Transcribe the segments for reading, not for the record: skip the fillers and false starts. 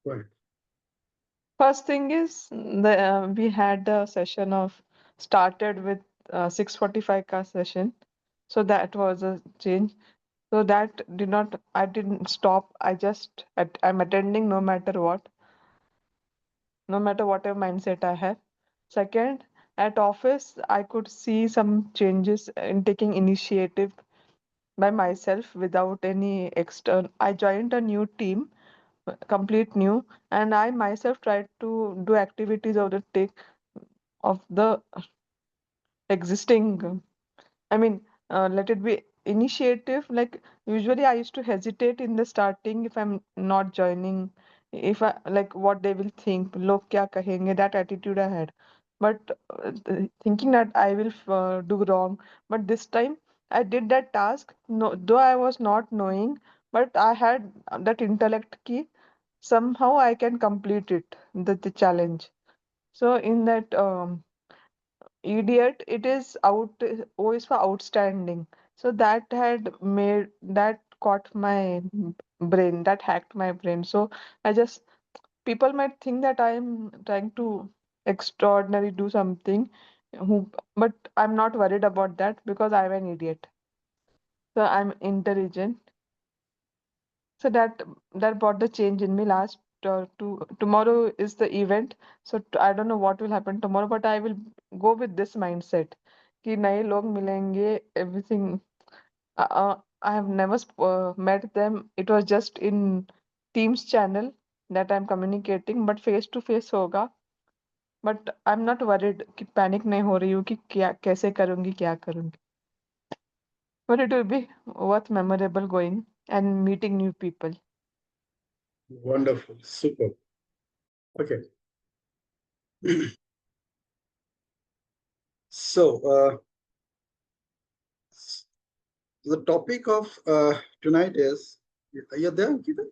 Right. First thing is we had a session of started with 6:45 ka session, so that was a change. So that did not I didn't stop. I'm attending no matter whatever mindset I have. Second, at office I could see some changes in taking initiative by myself without any external. I joined a new team, complete new, and I myself tried to do activities of the take of the existing. I mean, let it be initiative. Like usually, I used to hesitate in the starting if I'm not joining, if I like what they will think. Log kya kahenge? That attitude I had, but thinking that I will do wrong. But this time, I did that task. No, though I was not knowing, but I had that intellect key. Somehow I can complete it. The challenge. So in that idiot, it is out. O is for outstanding. So that had made that caught my brain. That hacked my brain. So I just people might think that I am trying to extraordinary do something, who, but I'm not worried about that because I'm an idiot. So I'm intelligent. So that brought the change in me last tomorrow is the event. So I don't know what will happen tomorrow, but I will go with this mindset कि नए लोग मिलेंगे everything. I have never met them. It was just in Teams channel that I'm communicating, but face to face होगा. But I'm not worried कि panic नहीं हो रही हूँ कि क्या कैसे करूँगी क्या करूँगी. But it will be worth memorable going and meeting new people. Wonderful. Super. Okay. So, the topic of tonight is, you're there, Ankita?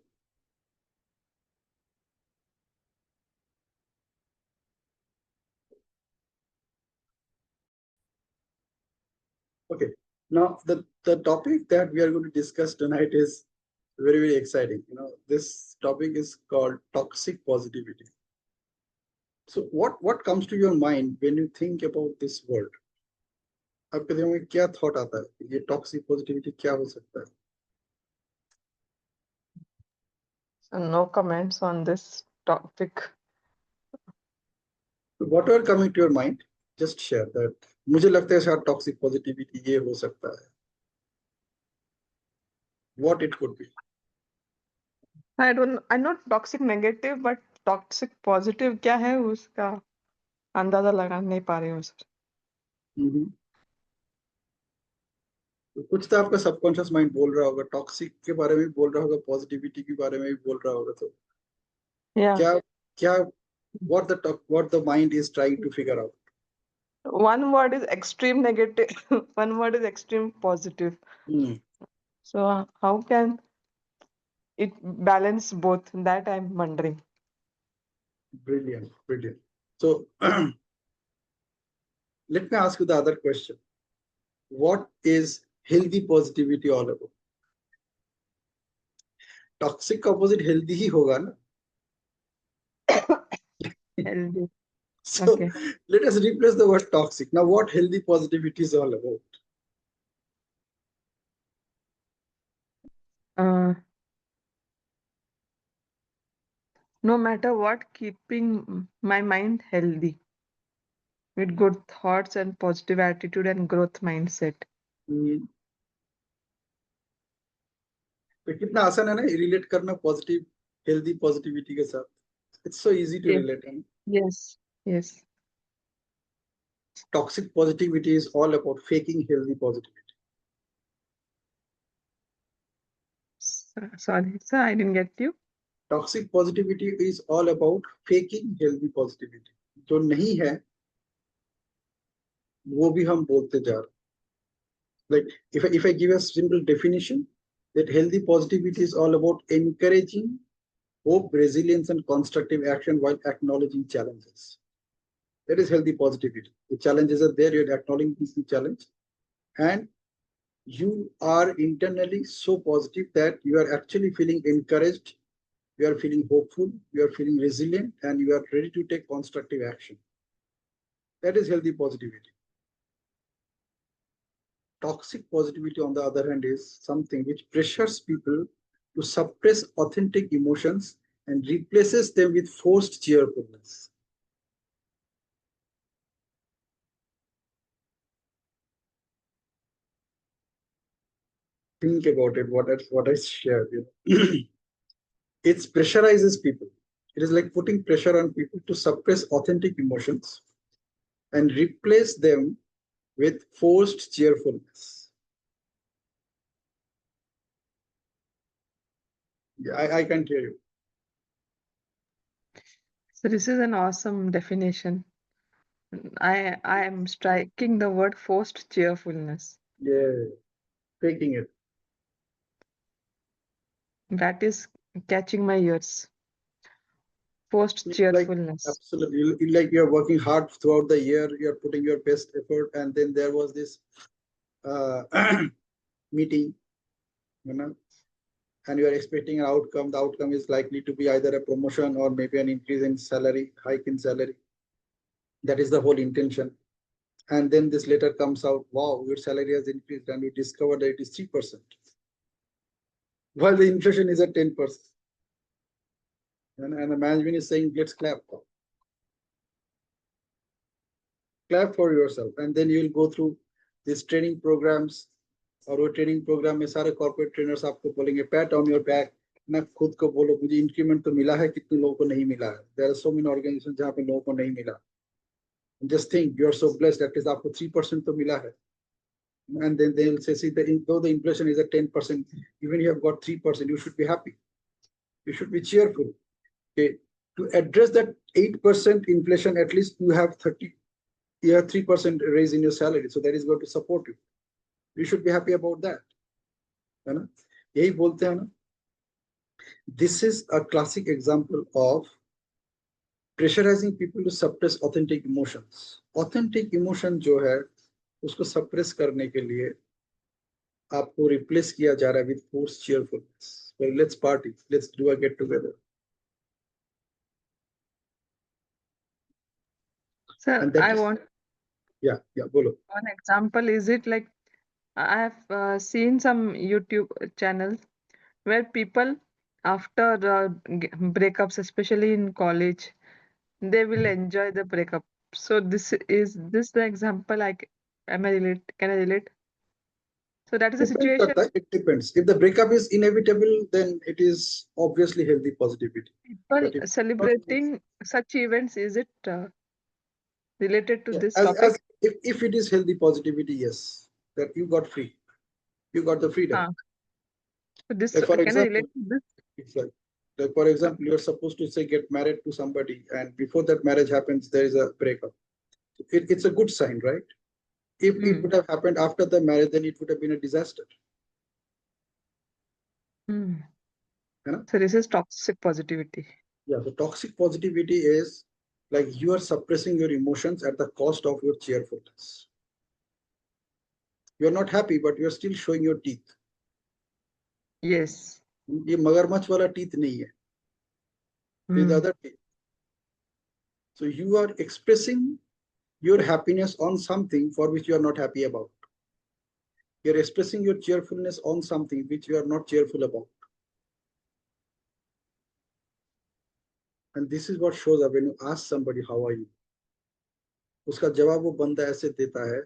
Okay. Now, the topic that we are going to discuss tonight is very, very exciting. This topic is called toxic positivity. So, what comes to your mind when you think about this word? आपके दिमाग में क्या thought आता है ये toxic positivity क्या हो सकता है? So no comments on this topic. Whatever coming to your mind, just share that. मुझे लगता है शायद टॉक्सिक पॉजिटिविटी ये हो सकता है. What it could be. I know toxic negative, but toxic positive क्या है उसका अंदाजा लगा नहीं पा रही हूँ सर. हम्म. तो कुछ तो आपका सबकॉन्शियस माइंड बोल रहा होगा, टॉक्सिक के बारे में भी बोल रहा होगा, पॉजिटिविटी के बारे में भी बोल रहा होगा. तो Yeah, क्या क्या what the mind is trying to figure out. one word is extreme negative, one word is extreme positive. Hmm. So how can it balance both? That I'm wondering. Brilliant, brilliant. So let me ask you the other question. What is healthy positivity all about? Toxic का opposite healthy ही होगा ना. Healthy. So Okay. let us replace the word toxic. Now, what healthy positivity is all about? Uh, no matter what, keeping my mind healthy with good thoughts and positive attitude and growth mindset. हम्म, तो कितना आसान है ना relate करना positive healthy positivity के साथ. It's so easy to Yes. Relate. Yes. Yes. Toxic positivity is all about faking healthy positivity. Sorry, sir, I didn't get you. Toxic positivity is all about faking healthy positivity. जो नहीं है वो भी हम बोलते जा रहे. Like if I give a simple definition, that healthy positivity is all about encouraging hope, resilience, and constructive action while acknowledging challenges. That is healthy positivity. The challenges are there, you're acknowledging the challenge, and you are internally so positive that you are actually feeling encouraged You are feeling hopeful, you are feeling resilient, and you are ready to take constructive action. That is healthy positivity. Toxic positivity, on the other hand, is something which pressures people to suppress authentic emotions and replaces them with forced cheerfulness. Think about it, what I shared. It pressurizes people. It is like putting pressure on people to suppress authentic emotions and replace them with forced cheerfulness. Yeah, I can't hear you. So this is an awesome definition. I am striking the word forced cheerfulness. Yeah, faking it. That is catching my ears. Forced It's like cheerfulness. absolutely like you're working hard throughout the year, you're putting your best effort, and then there was this uh, meeting, you know, and you are expecting an outcome. The outcome is likely to be either a promotion or maybe an increase in salary, hike in salary. That is the whole intention. And then this letter comes out, wow, your salary has increased, and you discover that it is 3%, while the inflation is at 10%. And the management is saying, let's clap for yourself. And then you will go through these training programs, और वो training programme में सारे corporate trainers आपको बोलेंगे PAT on your back, ना खुद को बोलो मुझे इंक्रीमेंट तो मिला है, कितने लोगों को नहीं मिला है. There are so many organisation जहाँ पे लोगों को नहीं मिला. Just think you are so blessed at least आपको 3% तो मिला है. And then they'll say, see, though the inflation is at 10%, even you have got 3%, you should be happy. You should be cheerful. Okay. To address that 8% inflation, at least you have 3% raise in your salary. So that is going to support you. You should be happy about that. है ना? यही बोलते हैं ना. This is a classic example of pressurizing people to suppress authentic emotions. Authentic emotion जो है उसको suppress करने के लिए आपको replace किया जा रहा है with forced cheerfulness. Well, let's party, let's do a get together, Sir, and that I is, want yeah, bolo. one example. Is it like I have seen some YouTube channels where people, after breakups, especially in college, they will enjoy the breakup. So this the example am I relate? Can I relate? So that is a Depends situation. करता है, it depends. If the breakup is inevitable, then it is obviously healthy positivity. People But if not, celebrating such events, is it related to yeah, this as topic? if it is healthy positivity, yes, that you got free, you got the freedom. Huh. So this Like for can I example, relate to this? it's like for example, you're supposed to say get married to somebody, and before that marriage happens, there is a breakup. It's a good sign, right? If it Hmm. would have happened after the marriage, then it would have been a disaster. Hmm. You know? So this is toxic positivity. Yeah, the toxic positivity is like you are suppressing your emotions at the cost of your cheerfulness. You're not happy, but you're still showing your teeth. Yes. ये मगरमच्छ वाला teeth नहीं है. It is the Hmm. other teeth. So you are expressing your happiness on something for which you are not happy about. You're expressing your cheerfulness on something which you are not cheerful about. And this is what shows up when you ask somebody, how are you? उसका जवाब वो बंदा ऐसे देता है,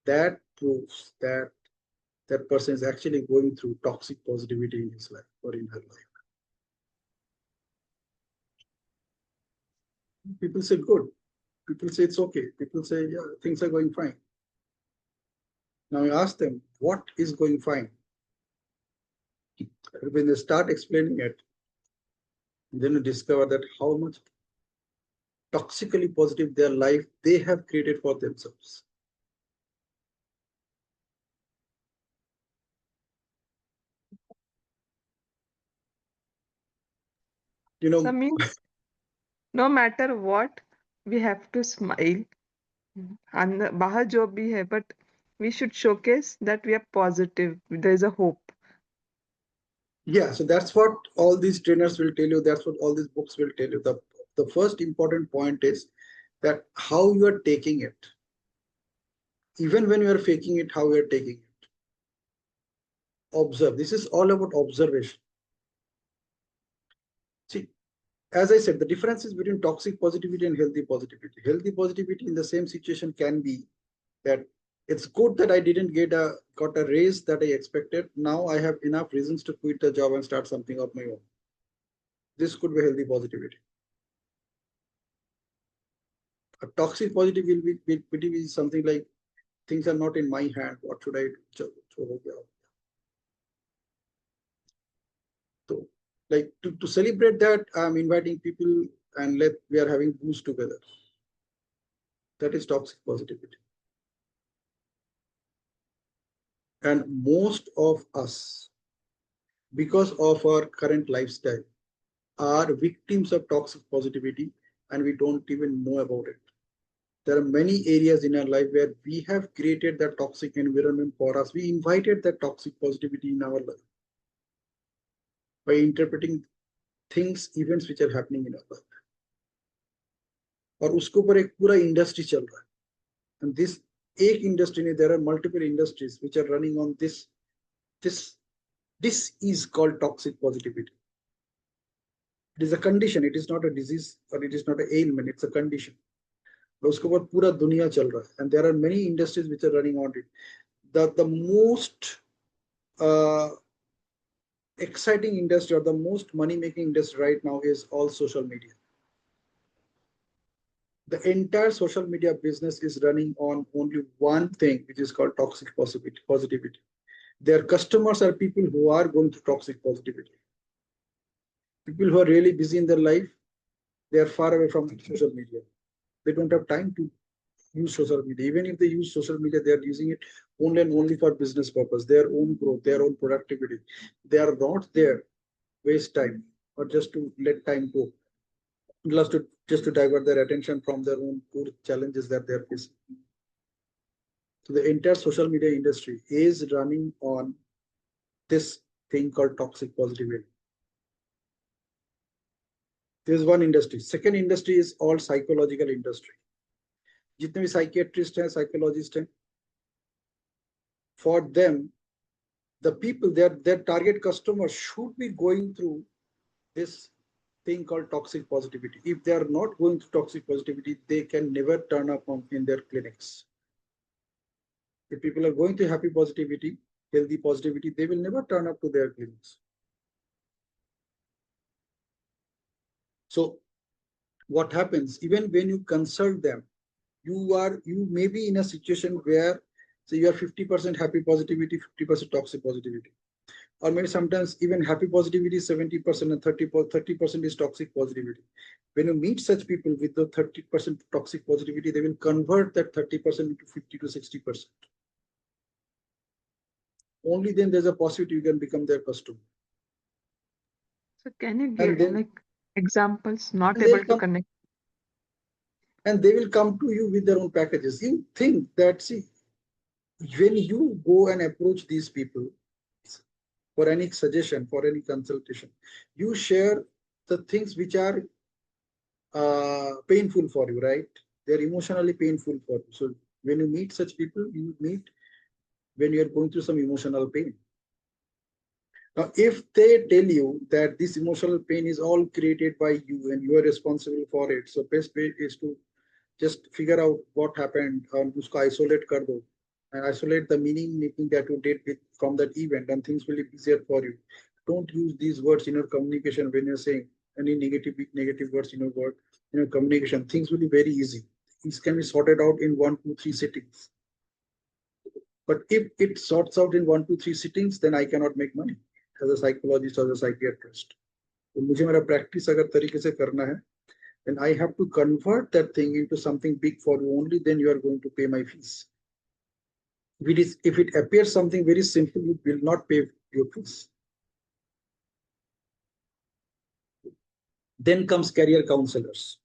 that proves that that person is actually going through toxic positivity in his life or in her life. People say good. People say it's okay. People say, yeah, things are going fine. Now you ask them, what is going fine? When they start explaining it, then you discover that how much toxically positive their life they have created for themselves. You So know, means no matter what, we have to smile. And बाहर जो भी है, but we should showcase that we are positive. There is a hope. Yeah, so that's what all these trainers will tell you. That's what all these books will tell you. The first important point is that how you are taking it. Even when you are faking it, how you are taking it. Observe. This is all about observation. See, as I said, the difference is between toxic positivity and healthy positivity. Healthy positivity in the same situation can be that it's good that I didn't got a raise that I expected. Now I have enough reasons to quit the job and start something of my own. This could be healthy positivity. A toxic positive will be something like things are not in my hand. What should I do? So, like to celebrate that, I'm inviting people and let we are having booze together. That is toxic positivity. And most of us, because of our current lifestyle, are victims of toxic positivity and we don't even know about it. There are many areas in our life where we have created that toxic environment for us. We invited that toxic positivity in our life by interpreting things, events which are happening in our life. और उसके ऊपर एक पूरा industry चल रहा है. And this एक industry नहीं, there are multiple industries which are running on this this is called toxic positivity. It is a condition, it is not a disease or it is not an ailment, it's a condition. उसके ऊपर पूरा दुनिया चल रहा है. And there are many industries which are running on it. The most exciting industry or the most money making industry right now is all social media. The entire social media business is running on only one thing, which is called toxic positivity. Their customers are people who are going through toxic positivity. People who are really busy in their life, they are far away from social media. They don't have time to use social media. Even if they use social media, they are using it only and only for business purpose, their own growth, their own productivity. They are not there waste time or just to let time go, just to divert their attention from their own poor challenges that they are facing. So the entire social media industry is running on this thing called toxic positivity. This is one industry. Second industry is all psychological industry. जितने भी psychiatrists हैं, psychologists हैं, for them, the people, their target customers should be going through this thing called toxic positivity. If they are not going through toxic positivity, they can never turn up in their clinics. If people are going through happy positivity, healthy positivity, they will never turn up to their clinics. So what happens, even when you consult them, you may be in a situation where, say, you are 50% happy positivity, 50% toxic positivity, or maybe sometimes even happy positivity is 70% and 30% is toxic positivity. When you meet such people with the 30% toxic positivity, they will convert that 30% into 50 to 60%. Only then there's a possibility you can become their customer. So can you And give then like examples? Not and they'll able to come connect. and they will come to you with their own packages. You think that, see, when you go and approach these people for any suggestion, for any consultation, you share the things which are painful for you, right? They're emotionally painful for you. So when you meet such people, you meet when you are going through some emotional pain. Now, if they tell you that this emotional pain is all created by you and you are responsible for it, so best way is to just figure out what happened and usko isolate kar do, and isolate the meaning making that you did with, from that event, and things will be easier for you. Don't use these words in your communication when you're saying any negative words in your word in your communication. Things will be very easy. Things can be sorted out in 1, 2, 3 sittings. But if it sorts out in 1, 2, 3 sittings, then I cannot make money as a psychologist or as a psychiatrist. तो मुझे मेरा practice अगर तरीके से करना है, then I have to convert that thing into something big for you. Only then you are going to pay my fees. If it appears something very simple, you will not pay your fees. Then comes career counselors.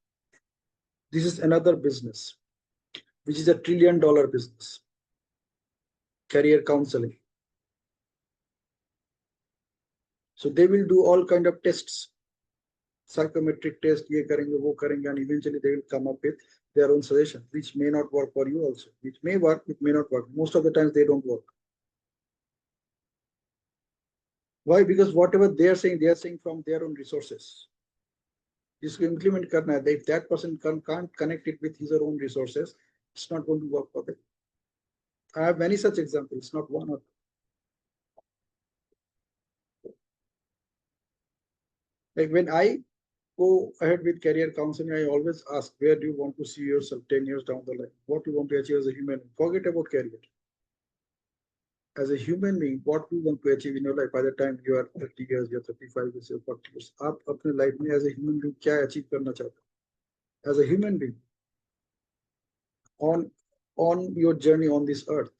This is another business, which is a $1 trillion business. Career counseling. So they will do all kind of tests, psychometric test, ye karenge, wo karenge, and eventually they will come up with their own suggestion, which may not work for you also. Which may work, it may not work. Most of the times they don't work. Why? Because whatever they are saying from their own resources. This implement karna hai. If that person can't connect it with his or own resources, it's not going to work for them. I have many such examples, not one or two. Like when I go ahead with career counseling, I always ask, where do you want to see yourself 10 years down the line? What do you want to achieve as a human? Forget about career. As a human being, what do you want to achieve in your life by the time you are 30 years, you're 35 years, you're 40 years? आप अपने life में as a human being क्या achieve करना चाहते हो? As a human being on your journey on this earth.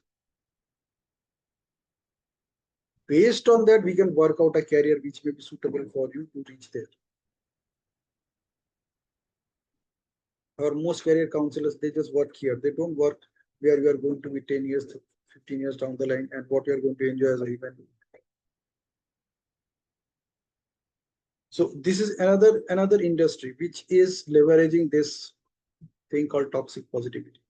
Based on that, we can work out a career which may be suitable for you to reach there. Or most career counselors, they just work here. They don't work where you are going to be 10 years, 15 years down the line and what you are going to enjoy as a human being. So this is another industry which is leveraging this thing called toxic positivity.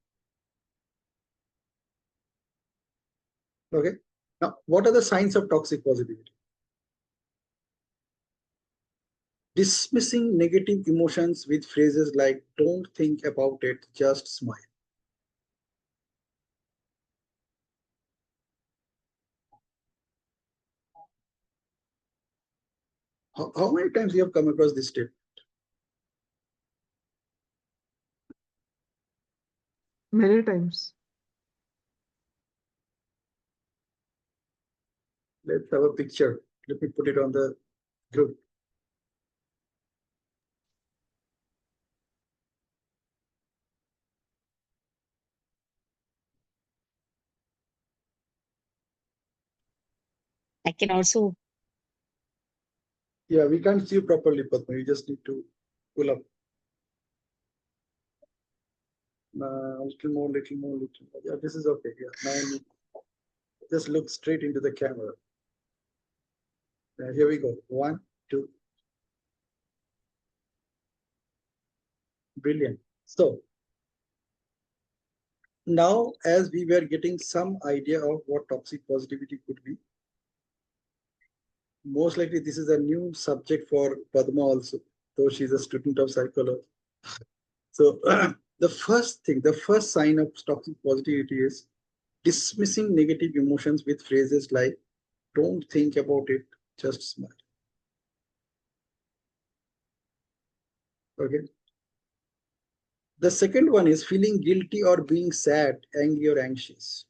Okay. Now, what are the signs of toxic positivity? Dismissing negative emotions with phrases like, don't think about it, just smile. How many times you have come across this tip? Many times. Let's have a picture. Let me put it on the group. I can also. Yeah, we can't see you properly, Padma. You just need to pull up. Little more, little more, little more. Yeah, this is okay. Yeah, now just look straight into the camera. Here we go. 1, 2. Brilliant. So now, as we were getting some idea of what toxic positivity could be, most likely this is a new subject for Padma also, though she's a student of psychology. So the first sign of toxic positivity is dismissing negative emotions with phrases like, don't think about it, just smile. Okay. The second one is feeling guilty or being sad, angry, or anxious.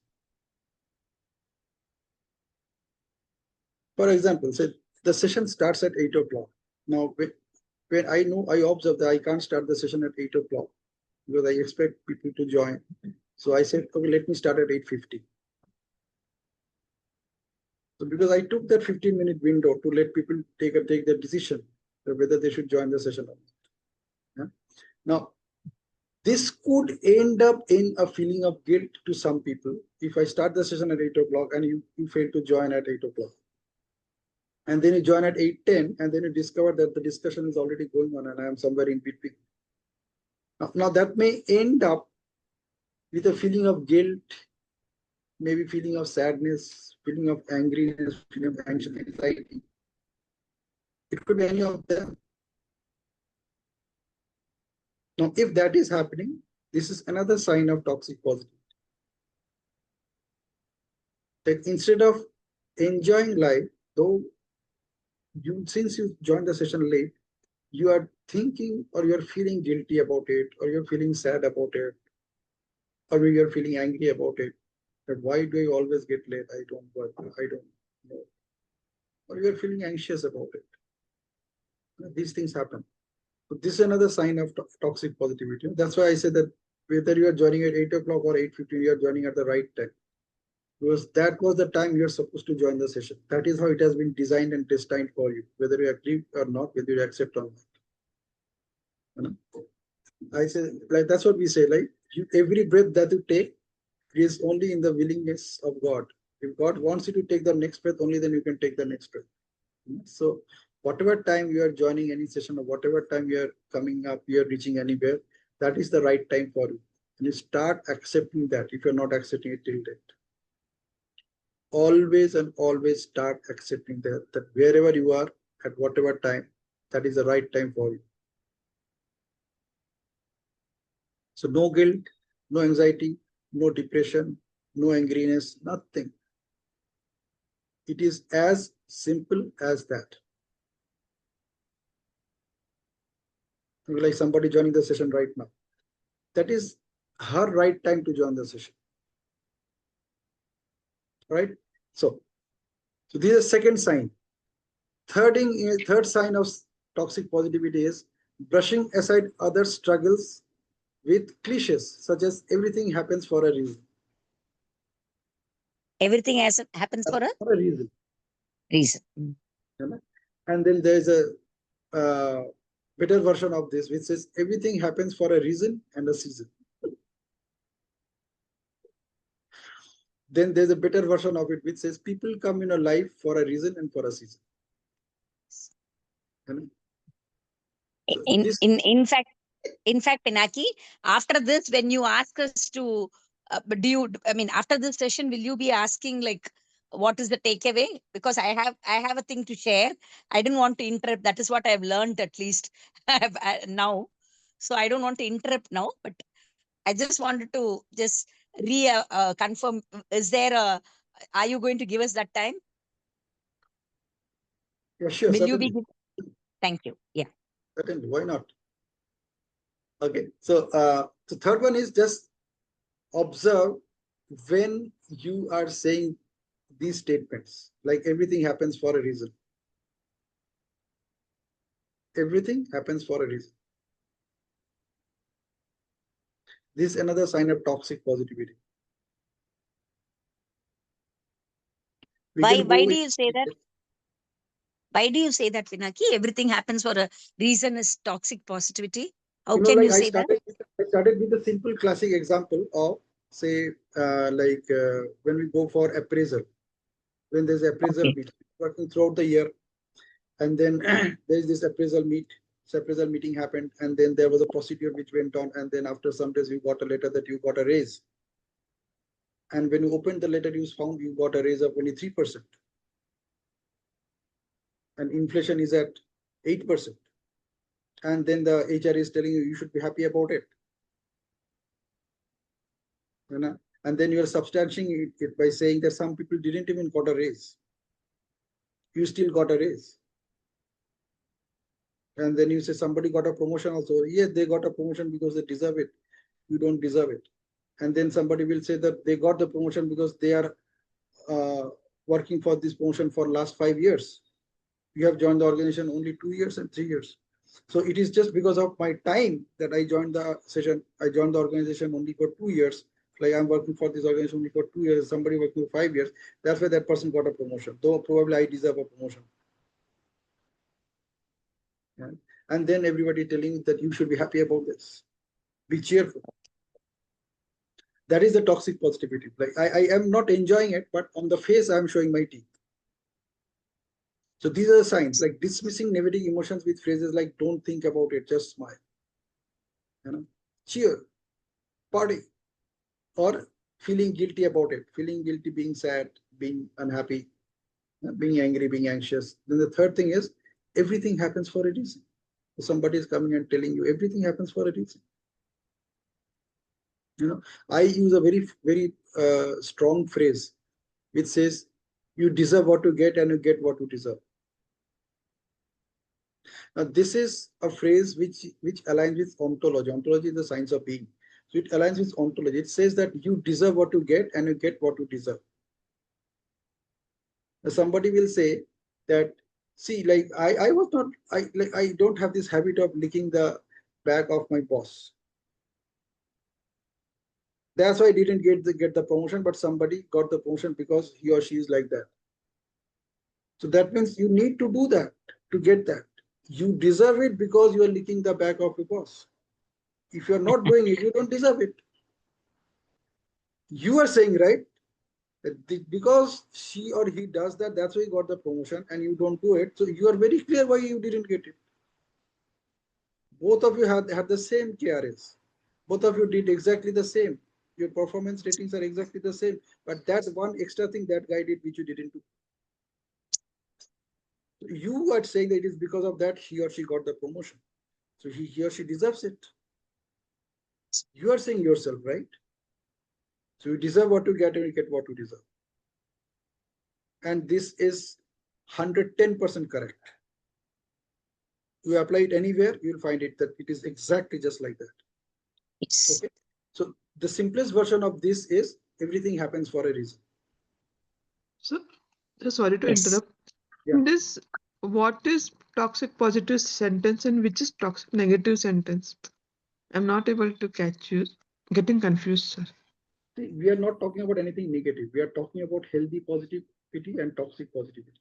For example, say the session starts at 8 o'clock. Now, when I observe that I can't start the session at 8 o'clock because I expect people to join. So I said, okay, let me start at 8:50. So because I took that 15-minute window to let people take the decision whether they should join the session or not. Yeah? Now, this could end up in a feeling of guilt to some people if I start the session at 8 o'clock and you fail to join at 8 o'clock. And then you join at 8:10 and then you discover that the discussion is already going on and I am somewhere in between. Now that may end up with a feeling of guilt, maybe feeling of sadness, feeling of angriness, feeling of anxiety. It could be any of them. Now, if that is happening, this is another sign of toxic positivity. That instead of enjoying life, though since you joined the session late, you are thinking or you're feeling guilty about it, or you're feeling sad about it, or you're feeling angry about it. That why do I always get late? I don't work. I don't know. Or you're feeling anxious about it. These things happen. So this is another sign of toxic positivity. That's why I say that whether you are joining at 8 o'clock or 8:50, you are joining at the right time. Because that was the time you're supposed to join the session. That is how it has been designed and destined for you, whether you agree or not, whether you accept or not. You know? I say, like, that's what we say, like, every breath that you take is only in the willingness of God. If God wants you to take the next breath, only then you can take the next breath. So whatever time you are joining any session or whatever time you are coming up, you are reaching anywhere, that is the right time for you. And you start accepting that if you're not accepting it till date. Always and always start accepting that wherever you are at whatever time, that is the right time for you. So no guilt, no anxiety, no depression, no angriness, nothing. It is as simple as that. Like somebody joining the session right now. That is her right time to join the session. Right? So this is the second sign. Third sign of toxic positivity is brushing aside other struggles with cliches such as everything happens for a reason. Everything happens for a For a reason. reason. And then there's a better version of this which says everything happens for a reason and a season. Then there's a better version of it which says people come in a life for a reason and for a season. So In fact, Pinaki, after this, when you ask us to, but I mean, after this session, will you be asking like, what is the takeaway? Because I have a thing to share. I didn't want to interrupt. That is what I've learned at least now. So I don't want to interrupt now, but I just wanted to just confirm. Is there a? Are you going to give us that time? yeah, sure, Will you be? certainly. Thank you. Yeah. Certainly, why not? Okay, so the third one is just observe when you are saying these statements, like everything happens for a reason. Everything happens for a reason. This is another sign of toxic positivity. Why do you say that? Why do you say that, Pinaki? Everything happens for a reason is toxic positivity. How can Like you say that? I started with a simple classic example of say when we go for appraisal, when there's appraisal Okay. meet working throughout the year, and then there's this appraisal meet. This appraisal meeting happened, and then there was a procedure which went on, and then after some days you got a letter that you got a raise. And when you opened the letter, you found you got a raise of only 3%, and inflation is at 8%. And then the HR is telling you you should be happy about it. You know? And then you are substantiating it by saying that some people didn't even got a raise. You still got a raise. And then you say somebody got a promotion also. Yes, they got a promotion because they deserve it. You don't deserve it. And then somebody will say that they got the promotion because they are working for this promotion for last 5 years. You have joined the organization only 2 years and 3 years. So it is just because of my time that I joined the session. I joined the organization only for 2 years. Like I'm working for this organization only for 2 years. Somebody working for 5 years. That's why that person got a promotion. Though probably I deserve a promotion. Yeah. And then everybody telling you that you should be happy about this. Be cheerful. That is the toxic positivity. Like I am not enjoying it, but on the face I am showing my teeth. So these are the signs, like dismissing negative emotions with phrases like "Don't think about it, just smile." Cheer, party, or feeling guilty about it. Feeling guilty, being sad, being unhappy, being angry, being anxious. Then the third thing is everything happens for a reason. So somebody is coming and telling you everything happens for a reason. I use a very strong phrase which says you deserve what you get and you get what you deserve. Now this is a phrase which aligns with ontology. Ontology is the science of being. So it aligns with ontology. It says that you deserve what you get and you get what you deserve. Now somebody will say that, see, like I was not, I don't have this habit of licking the back of my boss. That's why I didn't get the promotion, but somebody got the promotion because he or she is like that. So that means you need to do that to get that. You deserve it because you are licking the back of your boss. If you're not doing it, you don't deserve it. You are saying, right, Because she or he does that, that's why he got the promotion, and you don't do it. So you are very clear why you didn't get it. Both of you had the same KRS. Both of you did exactly the same. Your performance ratings are exactly the same. But that's one extra thing that guy did which you didn't do. You are saying that it is because of that he or she got the promotion. So he or she deserves it. You are saying yourself, right? So you deserve what you get and you get what you deserve. And this is 110% correct. You apply it anywhere, you will find it that it is exactly just like that. Yes. Okay. So the simplest version of this is everything happens for a reason. So, sorry to Yes. interrupt. Yeah. This, what is toxic positive sentence and which is toxic negative sentence? I'm not able to catch you. Getting confused, sir. See, we are not talking about anything negative. We are talking about healthy positivity and toxic positivity.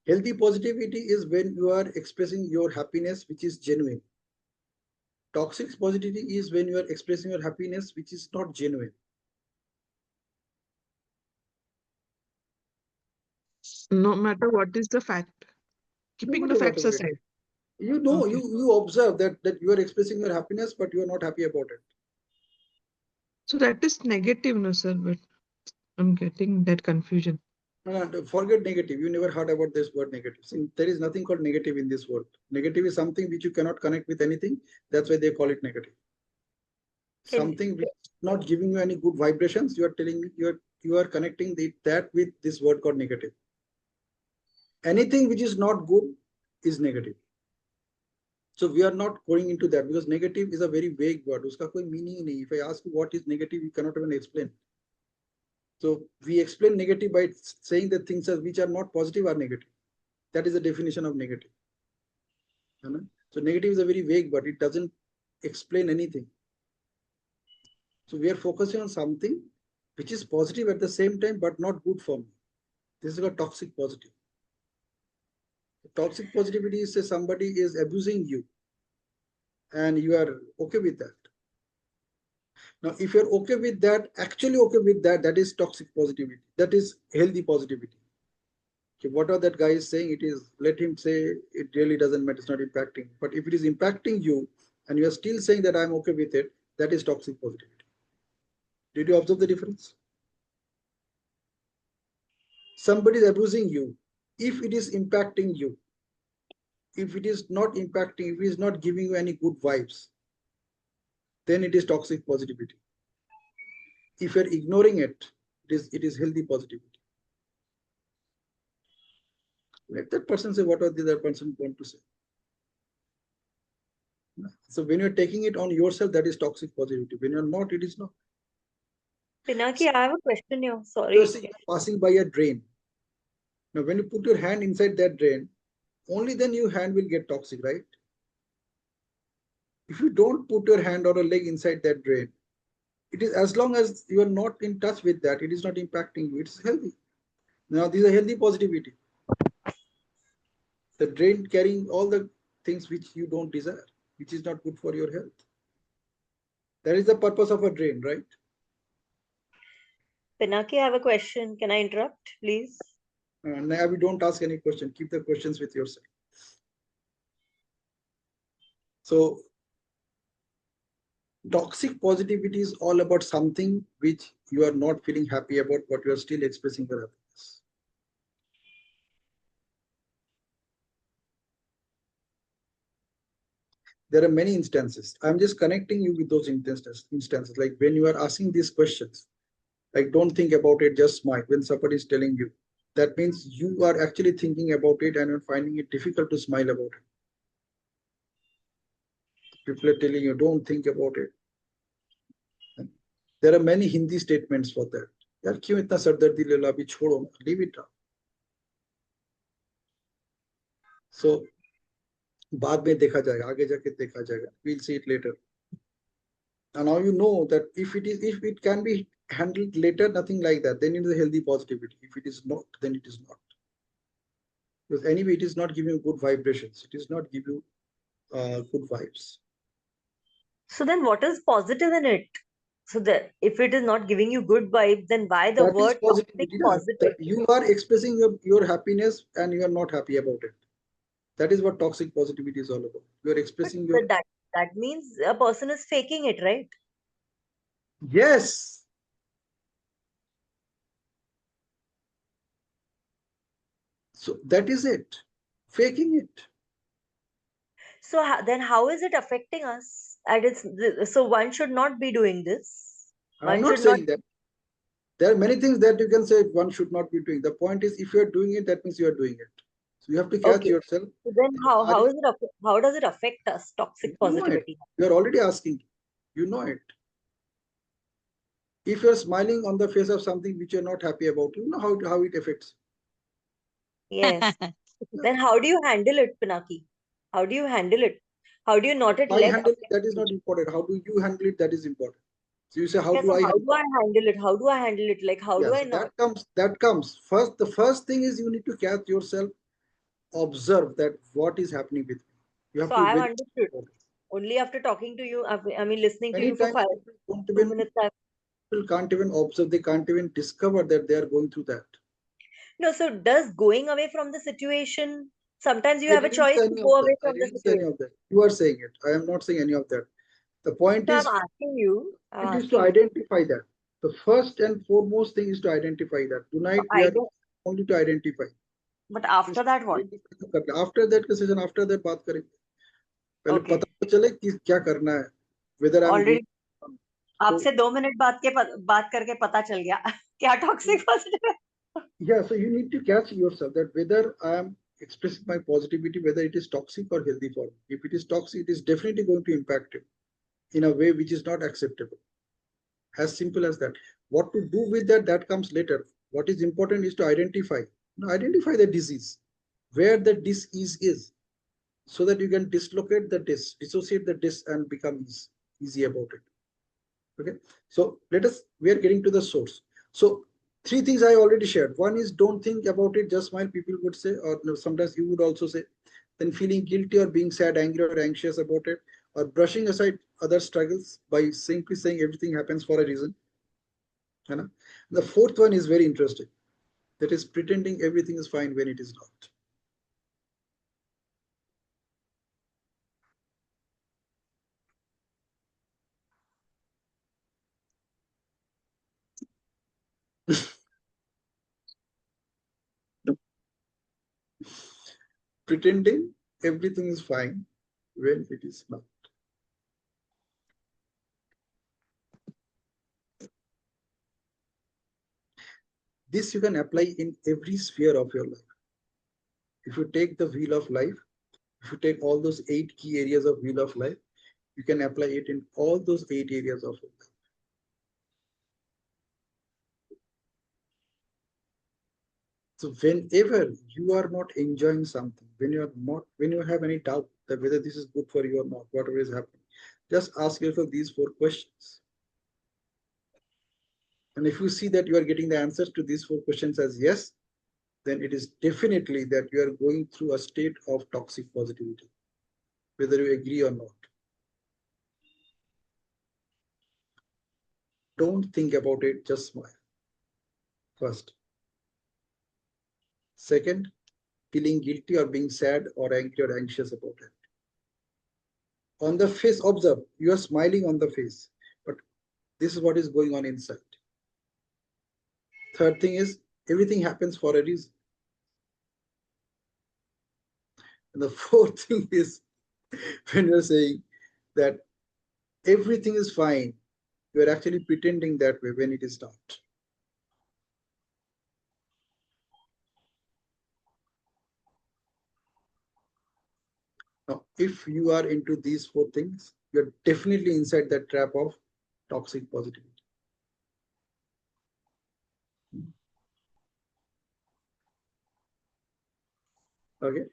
Healthy positivity is when you are expressing your happiness, which is genuine. Toxic positivity is when you are expressing your happiness, which is not genuine. No matter what is the fact. No Keeping the matter facts whatever it is. aside. You know, Okay. you observe that you are expressing your happiness, but you are not happy about it. So that is negative, no, sir, but I'm getting that confusion. Forget negative. You never heard about this word negative. See, there is nothing called negative in this world. Negative is something which you cannot connect with anything. That's why they call it negative. Can Something which is not giving you any good vibrations. You are telling me you are connecting that with this word called negative. Anything which is not good is negative. So we are not going into that because negative is a very vague word. Uska koi meaning ही नहीं. If I ask you what is negative, you cannot even explain. So we explain negative by saying that things which are not positive are negative. That is the definition of negative. So negative is a very vague word. It doesn't explain anything. So we are focusing on something which is positive at the same time, but not good for me. This is a toxic positive. Toxic positivity is say somebody is abusing you and you are okay with that. Now, if you're okay with that, actually okay with that, that is toxic positivity. That is healthy positivity. Okay, whatever that guy is saying, it is, let him say, it really doesn't matter, it's not impacting. But if it is impacting you and you are still saying that I'm okay with it, that is toxic positivity. Did you observe the difference? Somebody is abusing you. If it is impacting you, if it is not impacting, if it is not giving you any good vibes, then it is toxic positivity. If you're ignoring it, it is healthy positivity. Let that person say what the other person want to say. So when you're taking it on yourself, that is toxic positivity. When you're not, it is not. Pinaki, I have a question here. You're Sorry. saying you're passing by a drain. Now, when you put your hand inside that drain, only then your hand will get toxic, right? If you don't put your hand or a leg inside that drain, it is as long as you are not in touch with that, it is not impacting you. It is healthy. Now, this is a healthy positivity. The drain carrying all the things which you don't desire, which is not good for your health. That is the purpose of a drain, right? Pinaki, I have a question. Can I interrupt, please? Now we don't ask any question. Keep the questions with yourself. So toxic positivity is all about something which you are not feeling happy about, but you are still expressing your happiness. There are many instances. I'm just connecting you with those instances. Like when you are asking these questions, like don't think about it, just smile. When somebody is telling you, that means you are actually thinking about it and you're finding it difficult to smile about it. People are telling you, don't think about it. There are many Hindi statements for that. यार क्यों इतना सरदर्दी ले लो अभी छोड़ो leave it. So बाद में देखा जाएगा आगे जाके देखा जाएगा we'll see it later. And now you know that if it can be handled later, nothing like that, then it is a healthy positivity. If it is not, then it is not. Because anyway, it is not giving you good vibrations. It is not giving you good vibes. So then what is positive in it? So that if it is not giving you good vibe, then why the That is word toxic positivity, na? That positive? you are expressing your happiness and you are not happy about it. That is what toxic positivity is all about. You are But expressing your that means a person is faking it, right? yes. So that is it. Faking it. So then how is it affecting us? And so one should not be doing this. I'm One not should not. saying that. There are many things that you can say one should not be doing. The point is, if you are doing it, that means you are doing it. So you have to catch Okay. yourself. So then Are how you, is how does it affect us? you Toxic know it. positivity. You are already asking. You know it. If you're smiling on the face of something which you're not happy about, you know how it affects. Yes. Yeah. Then how do you handle it, Pinaki? How do you handle it? How do you not How it I let handle it, affect that is you? not important. How do you handle it, that is important. So you say, how Yeah, do so I how handle do I handle it? How do I handle it? Like how Yeah, do I so not? that comes first. The first thing is you need to catch yourself, observe that what is happening with me. You have So to I've very understood. Only after talking to you, I mean listening to many you for times five people don't two even minutes. people can't even observe, they can't even discover that they are going through that. No, so does going away from the situation, sometimes you I have a didn't choice say to any of go that. away I from the didn't say any situation. of that. You are saying it. I am not saying any of that. The point So is, I'm it is to asking you. identify that. The first and foremost thing is to identify that. So Tonight we I are don't, only to identify. but after that what? After that session, after that बात करेंगे. पहले Okay. पता तो चले कि क्या करना है. Whether I'm going. Already So आपसे 2 मिनट बात करके पता चल गया क्या टॉक्सिक पॉजिटिव है. yeah, so you need to catch yourself that whether I am expressing my positivity, whether it is toxic or healthy for me. If it is toxic, it is definitely going to impact you in a way which is not acceptable. As simple as that. What to do with that, that comes later. What is important is to identify the disease, where the disease is, so that you can dislocate the disc, dissociate the disc, and become easy about it. Okay, so we are getting to the source. So three things I already shared. One is don't think about it, just smile, people would say, or sometimes you would also say. Then feeling guilty or being sad, angry, or anxious about it, or brushing aside other struggles by simply saying everything happens for a reason. You know? The fourth one is very interesting. That is pretending everything is fine when it is not. Pretending everything is fine when it is not. This you can apply in every sphere of your life. If you take the wheel of life, if you take all those 8 key areas of wheel of life, you can apply it in all those 8 areas of life. So whenever you are not enjoying something, when you have any doubt that whether this is good for you or not, whatever is happening, just ask yourself these 4 questions. And if you see that you are getting the answers to these 4 questions as yes, then it is definitely that you are going through a state of toxic positivity, whether you agree or not. Don't think about it, just smile. First. Second, feeling guilty or being sad or angry or anxious about it. On the face, observe, you are smiling on the face, but this is what is going on inside. Third thing is, everything happens for a reason. And the fourth thing is, when you're saying that everything is fine, you're actually pretending that way when it is not. Now, if you are into these 4 things, you're definitely inside that trap of toxic positivity. Okay,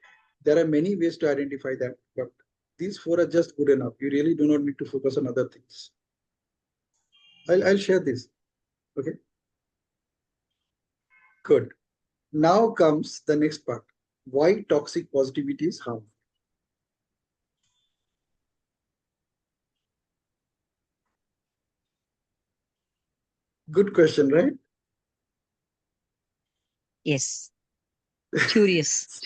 there are many ways to identify that, but these 4 are just good enough. You really do not need to focus on other things. I'll share this. Okay, good. Now comes the next part. Why toxic positivity is harmful. Good question, right? Yes. Curious.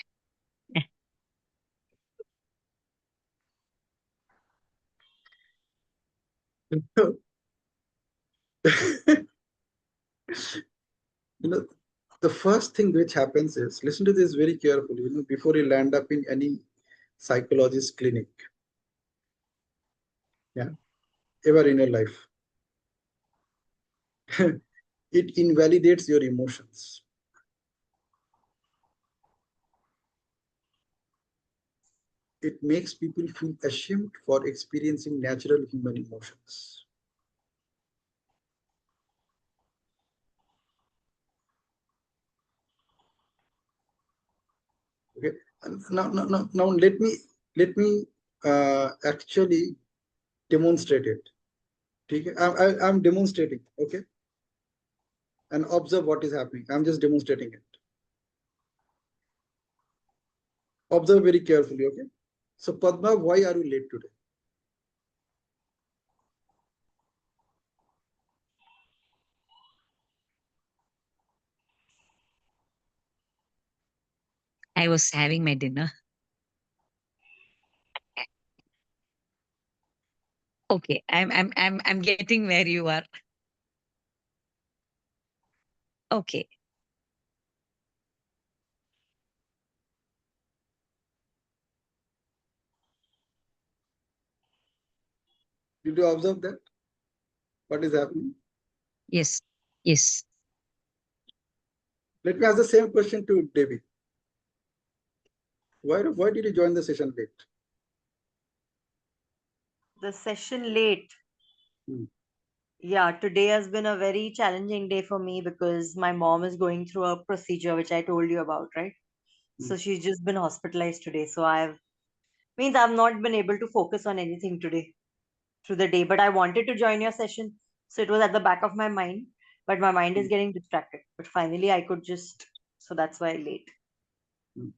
You know, the first thing which happens is, listen to this very carefully, before you land up in any psychologist clinic, yeah, ever in your life. It invalidates your emotions. It makes people feel ashamed for experiencing natural human emotions. Okay, and now let me actually demonstrate it. Okay, I'm demonstrating. Okay, and observe what is happening. I'm just demonstrating it. Observe very carefully. Okay. So Padma, why are you late today? I was having my dinner. Okay, I'm getting where you are. Okay. Did you observe that? What is happening? Yes. Yes. Let me ask the same question to Devi. Why did you join the session late? The session late. Hmm. Yeah, today has been a very challenging day for me because my mom is going through a procedure which I told you about, right? Hmm. So she's just been hospitalized today. So I've not been able to focus on anything today through the day. But I wanted to join your session. So it was at the back of my mind. But my mind is Hmm. getting distracted. But finally I could just, so that's why late. Hmm.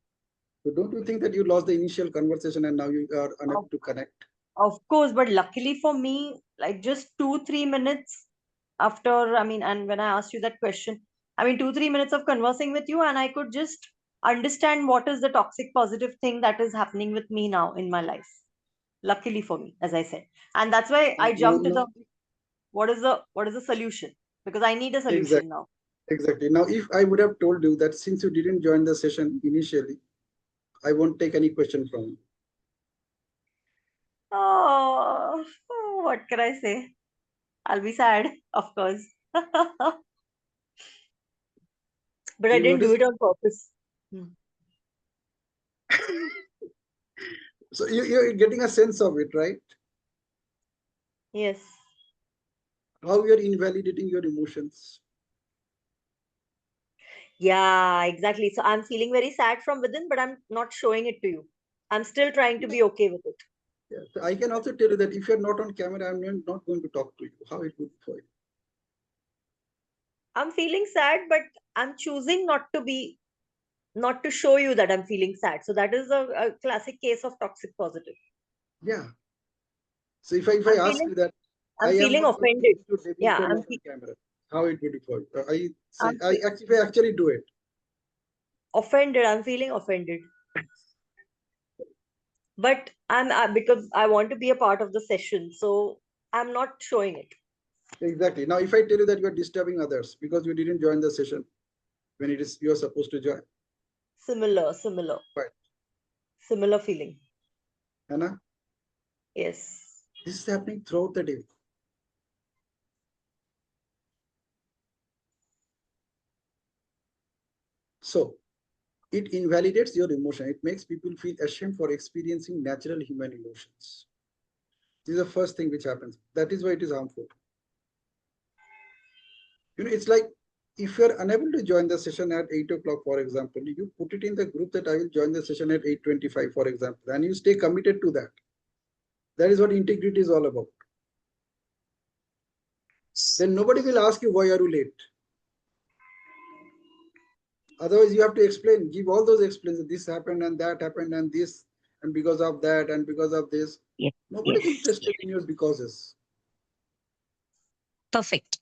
So don't you think that you lost the initial conversation and now you are Of, unable to connect? of course, but luckily for me, like just 2-3 minutes after, and when I asked you that question, 2-3 minutes of conversing with you, and I could just understand what is the toxic positive thing that is happening with me now in my life. Luckily for me, as I said. And that's why I No, jumped to the no, what is the solution? Because I need a solution exactly, now. exactly. Now, if I would have told you that since you didn't join the session initially, I won't take any question from you. Oh, what can I say? I'll be sad, of course. But I You didn't do notice? it on purpose. Hmm. So you're getting a sense of it, right? Yes. How you're invalidating your emotions. Yeah, exactly. So I'm feeling very sad from within, but I'm not showing it to you. I'm still trying to be okay with it. Yeah. So I can also tell you that if you're not on camera, I'm not going to talk to you. How it would be for you. I'm feeling sad, but I'm choosing not to show you that I'm feeling sad. So that is a classic case of toxic positive. Yeah. So if I I'm ask feeling you that I I'm am feeling not going to offended. speak to Devi if Yeah, you're not on camera, how it would be for you? I say I'm I actually if I actually do it. offended. I'm feeling offended. But I'm because I want to be a part of the session, so I'm not showing it. Exactly. Now, if I tell you that you are disturbing others because you didn't join the session when it is you are supposed to join, Similar, right? similar feeling. Anna, Yes. this is happening throughout the day. So it invalidates your emotion. It makes people feel ashamed for experiencing natural human emotions. This is the first thing which happens. That is why it is harmful. It's like if you're unable to join the session at 8 o'clock, for example, you put it in the group that I will join the session at 8:25, for example, and you stay committed to that. That is what integrity is all about. Then nobody will ask you why are you late. Otherwise, you have to explain, give all those explanations. This happened and that happened and this, and because of that and because of this. Yes. Nobody's Yes. interested in your becauses. Perfect.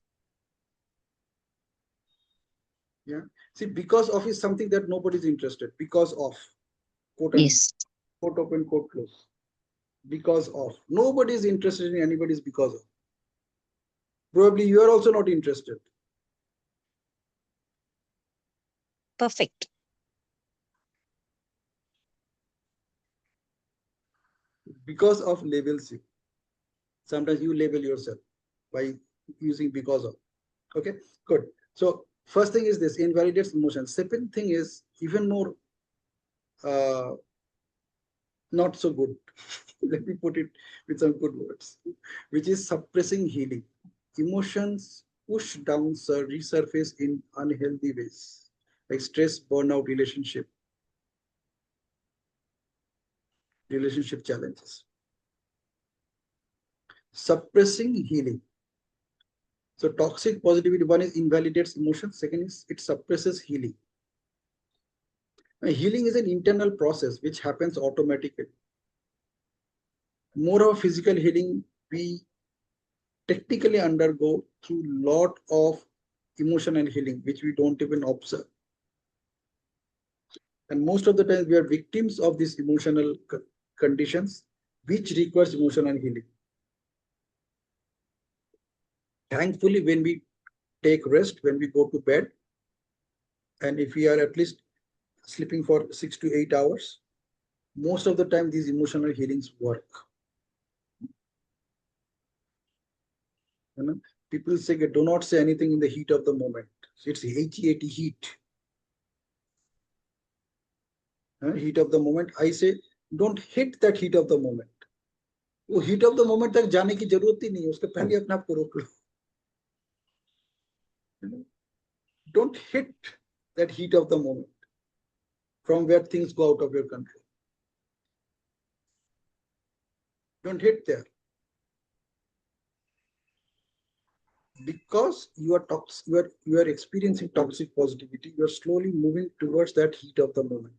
Yeah. See, because of is something that nobody's interested. Because of, quote and Yes. quote open, quote close. Because of. Nobody is interested in anybody's because of. Probably you are also not interested. Perfect. Because of labels you. Sometimes you label yourself by using because of. Okay, good. So first thing is this invalidates emotion. Second thing is even more uh, not so good. Let me put it with some good words, which is suppressing healing. Emotions push down, resurface in unhealthy ways, like stress, burnout, relationship challenges. Suppressing healing. So toxic positivity, one is invalidates emotions, second is it suppresses healing. Now, healing is an internal process which happens automatically. More of physical healing, we technically undergo through lot of emotional healing, which we don't even observe. And most of the time, we are victims of these emotional conditions, which requires emotional healing. Thankfully, when we take rest, when we go to bed, and if we are at least sleeping for 6 to 8 hours, most of the time these emotional healings work. You know, people say, do not say anything in the heat of the moment. So it's 80 heat. Heat of the moment. I say, don't hit that heat of the moment. वो heat of the moment तक जाने की जरूरत ही नहीं है, उसके पहले अपने आप को रोक लो. Don't hit that heat of the moment from where things go out of your control. Don't hit there. Because you are experiencing toxic positivity, you are slowly moving towards that heat of the moment.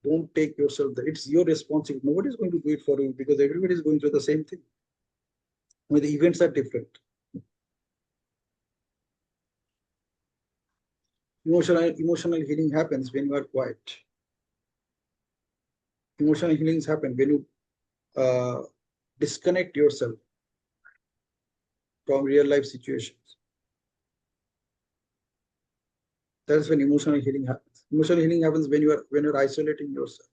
Don't take yourself there. It's your responsibility. Nobody is going to do it for you because everybody is going through the same thing. When the events are different. Emotional healing happens when you are quiet. Emotional healings happen when you disconnect yourself from real life situations. That's when emotional healing happens. Emotional healing happens when you're isolating yourself.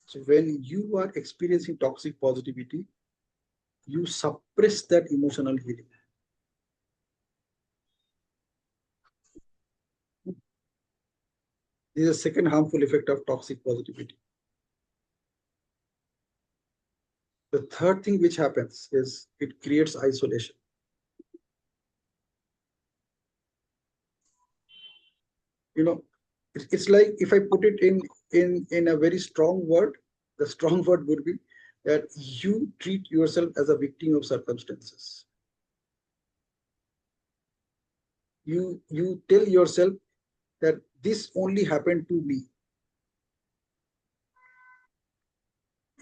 So when you are experiencing toxic positivity, you suppress that emotional healing. This is the second harmful effect of toxic positivity. The third thing which happens is it creates isolation. You know, it's like if I put it in a very strong word, the strong word would be that you treat yourself as a victim of circumstances. You tell yourself that this only happened to me.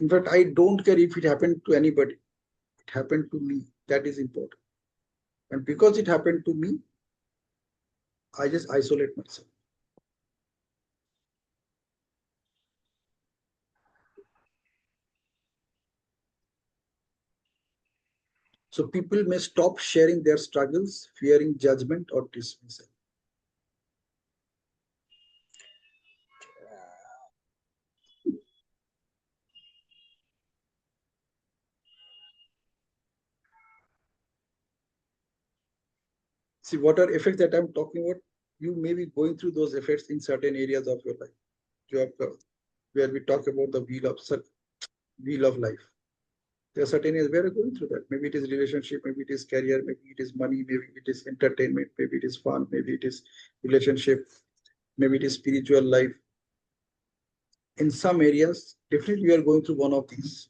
In fact, I don't care if it happened to anybody. It happened to me. That is important. And because it happened to me, I just isolate myself. So people may stop sharing their struggles, fearing judgment or dismissal. See, what are effects that I'm talking about? You may be going through those effects in certain areas of your life. Where we talk about the wheel of life. There are certain areas where you're going through that. Maybe it is relationship, maybe it is career, maybe it is money, maybe it is entertainment, maybe it is fun, maybe it is relationship, maybe it is spiritual life. In some areas, definitely you are going through one of these.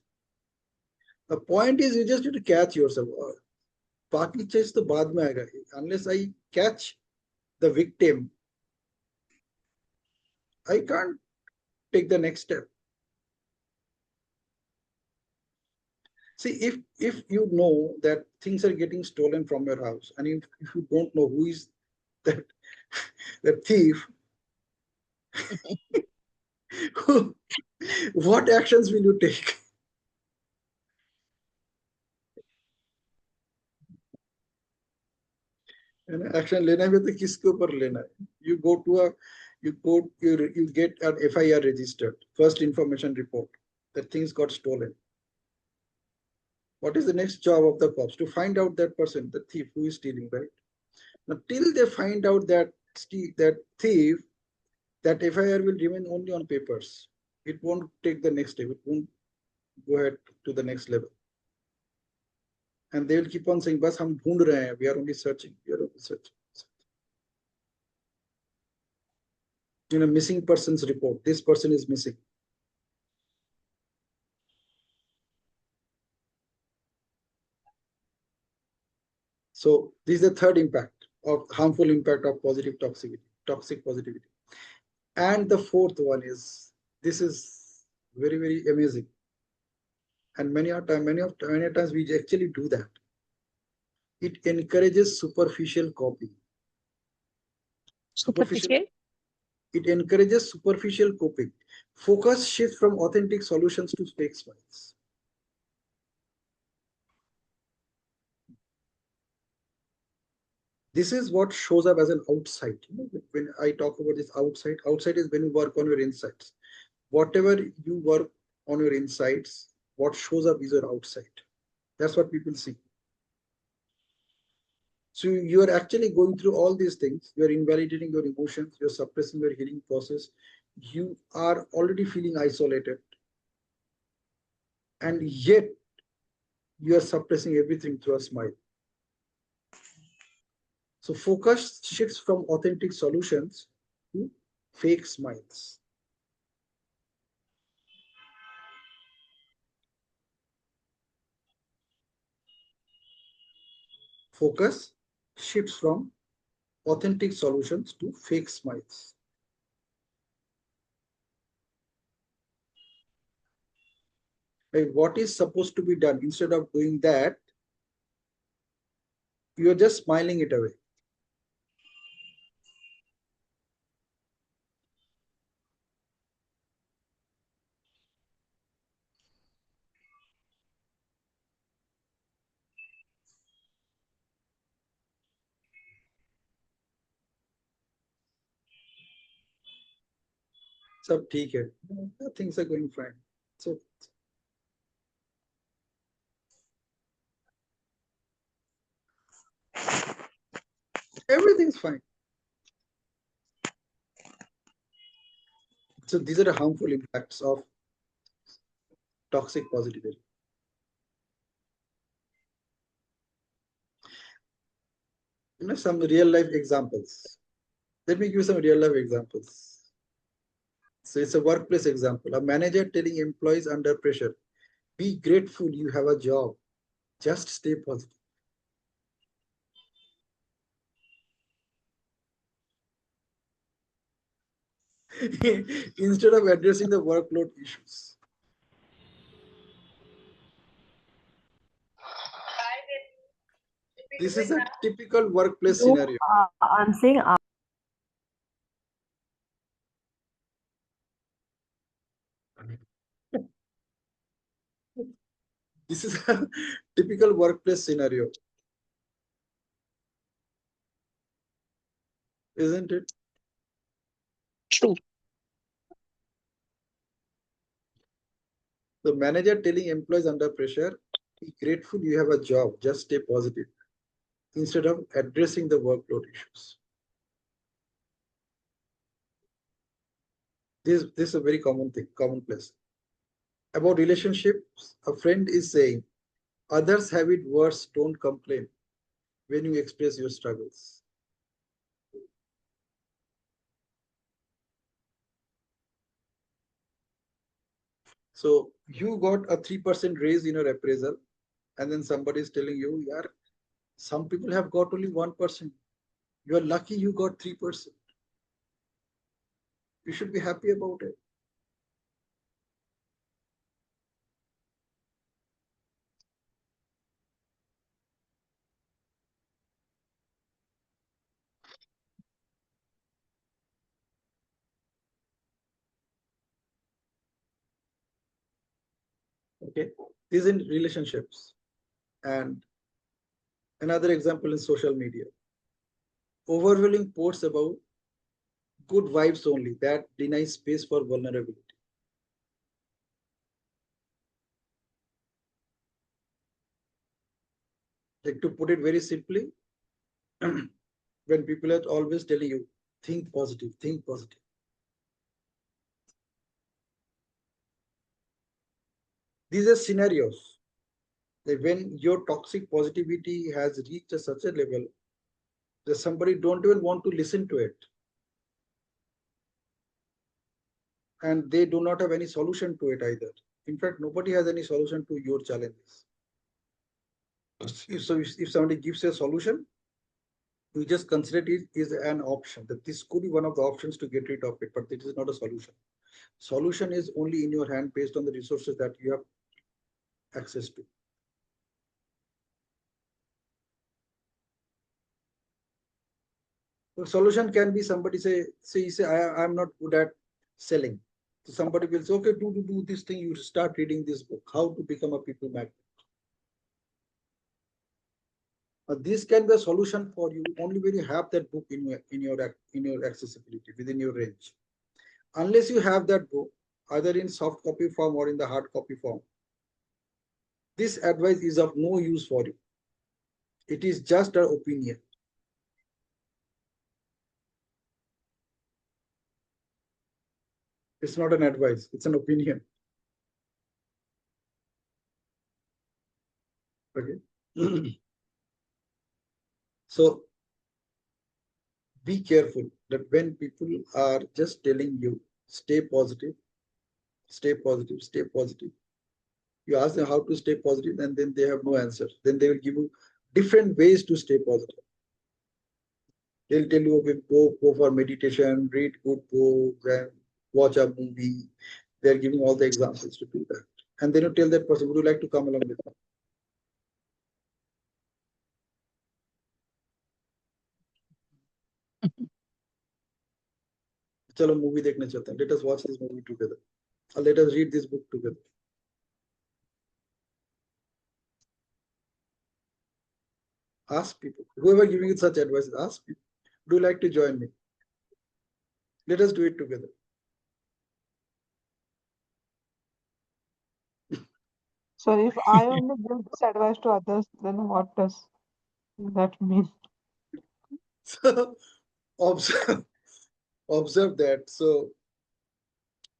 The point is you just need to catch yourself. Partly chase the baad mein aega. Unless I catch the victim, I can't take the next step. See, if you know that things are getting stolen from your house, and if you don't know who is that the thief, what actions will you take? है ना, action लेना भी तो किसके ऊपर लेना है? You go to a, you get an FIR registered, first information report that things got stolen. What is the next job of the cops? To find out that person, the thief who is stealing, right? Now, till they find out that thief, that FIR will remain only on papers. It won't take the next step. It won't go ahead to the next level. And they will keep on saying, "Bas hum dhoond rahe hain. We are only searching. We are only searching." Missing persons report. This person is missing. So this is the third impact of harmful impact of toxic positivity. And the fourth one is, this is very, very amazing. And many times we actually do that. It encourages superficial copying. Superficial. It encourages superficial coping. Focus shifts from authentic solutions to fake smiles. This is what shows up as an outside. When I talk about this outside is when you work on your insights. Whatever you work on your insights, what shows up is your outside. That's what people see. So you are actually going through all these things. You are invalidating your emotions. You're suppressing your healing process. You are already feeling isolated. And yet you are suppressing everything through a smile. So focus shifts from authentic solutions to fake smiles. Focus shifts from authentic solutions to fake smiles. Like what is supposed to be done, instead of doing that, you're just smiling it away. सब ठीक है, things are going fine. So everything's fine. So these are the harmful impacts of toxic positivity. Some real life examples. Let me give you some real life examples. So it's a workplace example. A manager telling employees under pressure, be grateful you have a job. Just stay positive. Instead of addressing the workload issues. This is a typical workplace No, scenario. I'm saying This is a typical workplace scenario, isn't it? True. The manager telling employees under pressure, be grateful you have a job, just stay positive, instead of addressing the workload issues. This is a very common thing, commonplace. About relationships, a friend is saying, others have it worse, don't complain when you express your struggles. So you got a 3% raise in your appraisal, and then somebody is telling you, yeah, some people have got only 1%. You are lucky you got 3%. You should be happy about it. Okay, these in relationships, and another example is social media. Overwhelming posts about good vibes only that denies space for vulnerability. Like to put it very simply, when people are always telling you, think positive, think positive. These are scenarios that when your toxic positivity has reached a such a level that somebody don't even want to listen to it, and they do not have any solution to it either. In fact, nobody has any solution to your challenges. If somebody gives you a solution, you just consider it is an option, that this could be one of the options to get rid of it, but it is not a solution. Solution is only in your hand based on the resources that you have access to. The solution can be somebody say I'm not good at selling. So somebody will say, okay, do this thing, you start reading this book, How to Become a People Magnet. This can be a solution for you only when you have that book in your accessibility within your range. Unless you have that book, either in soft copy form or in the hard copy form, this advice is of no use for you. It is just an opinion. It's not an advice, it's an opinion. Okay. So be careful that when people are just telling you, stay positive, stay positive, stay positive, you ask them how to stay positive, and then they have no answer. Then they will give you different ways to stay positive. They'll tell you, okay, go for meditation, read good books, and watch a movie. They're giving all the examples to do that. And then you tell that person, would you like to come along with me? चलो movie देखने चलते हैं. Let us watch this movie together. Or let us read this book together. Ask people. Whoever giving you such advice, ask people, do you like to join me? Let us do it together. So if I only give this advice to others, then what does that mean? So observe, observe that. So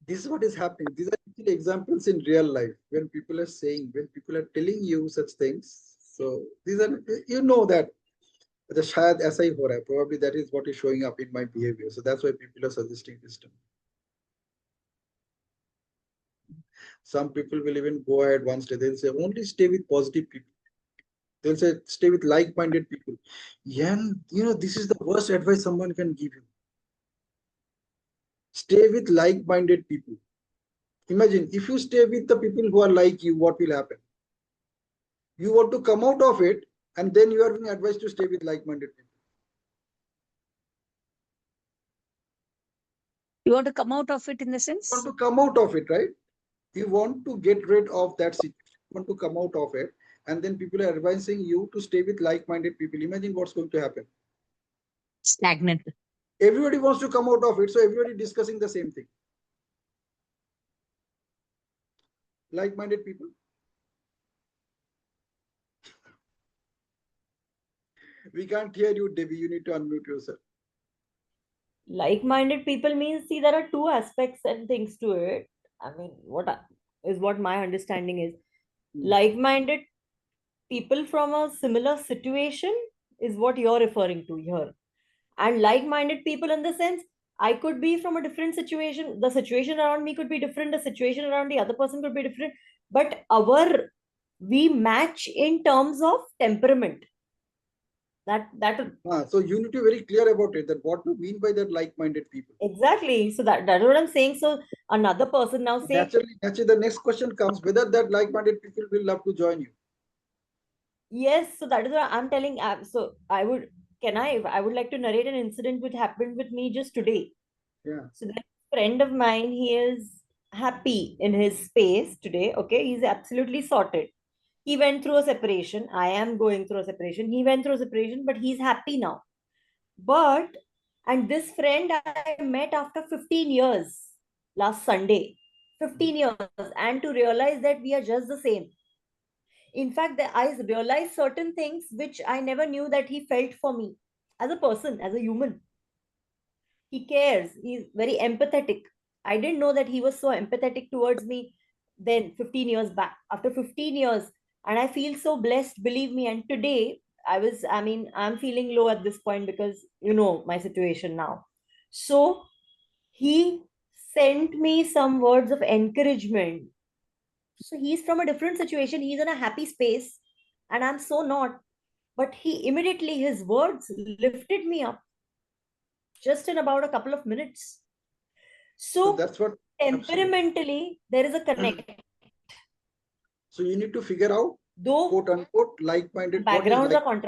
this is what is happening. These are actually examples in real life when people are saying, when people are telling you such things. So these are, you know that the shayad aisa hi ho raha hai. Probably that is what is showing up in my behavior. So that's why people are suggesting this to me. Some people will even go ahead one step. They'll say, only stay with positive people. They'll say, stay with like-minded people. Yeah, this is the worst advice someone can give you. Stay with like-minded people. Imagine if you stay with the people who are like you, what will happen? You want to come out of it, and then you are being advised to stay with like-minded people. You want to come out of it in the You want sense? to come out of it, right? You want to get rid of that situation. You want to come out of it, and then people are advising you to stay with like-minded people. Imagine what's going to happen. Stagnant. Everybody wants to come out of it, so everybody discussing the same thing. Like-minded people. We can't hear you, Debbie. You need to unmute yourself. Like-minded people means, see, there are two aspects and things to it. I mean, what my understanding is. Like-minded people from a similar situation is what you're referring to here. And like-minded people in the sense, I could be from a different situation. The situation around me could be different. The situation around the other person could be different. But we match in terms of temperament. So you need to be very clear about it, that what you mean by that like-minded people. Exactly. So that's what I'm saying. So another person now say, naturally, the next question comes, whether that like-minded people will love to join you. yes. So that is what I'm telling. So I would like to narrate an incident which happened with me just today. Yeah. So there's a friend of mine, he is happy in his space today. Okay, he's absolutely sorted. He went through a separation. I am going through a separation. He went through a separation, but he's happy now. But, and this friend I met after 15 years last Sunday. 15 years. And to realize that we are just the same. In fact, I realized certain things which I never knew that he felt for me as a person, as a human. He cares. He's very empathetic. I didn't know that he was so empathetic towards me then 15 years back. After 15 years, and I feel so blessed, believe me. And today, I'm feeling low at this point because you know my situation now. So he sent me some words of encouragement. So he's from a different situation. He's in a happy space, and I'm so not. But he immediately, his words lifted me up just in about a couple of minutes. So So that's what absolutely. temperamentally, there is a connect. So you need to figure out, Though quote unquote, like-minded. What is backgrounds are like?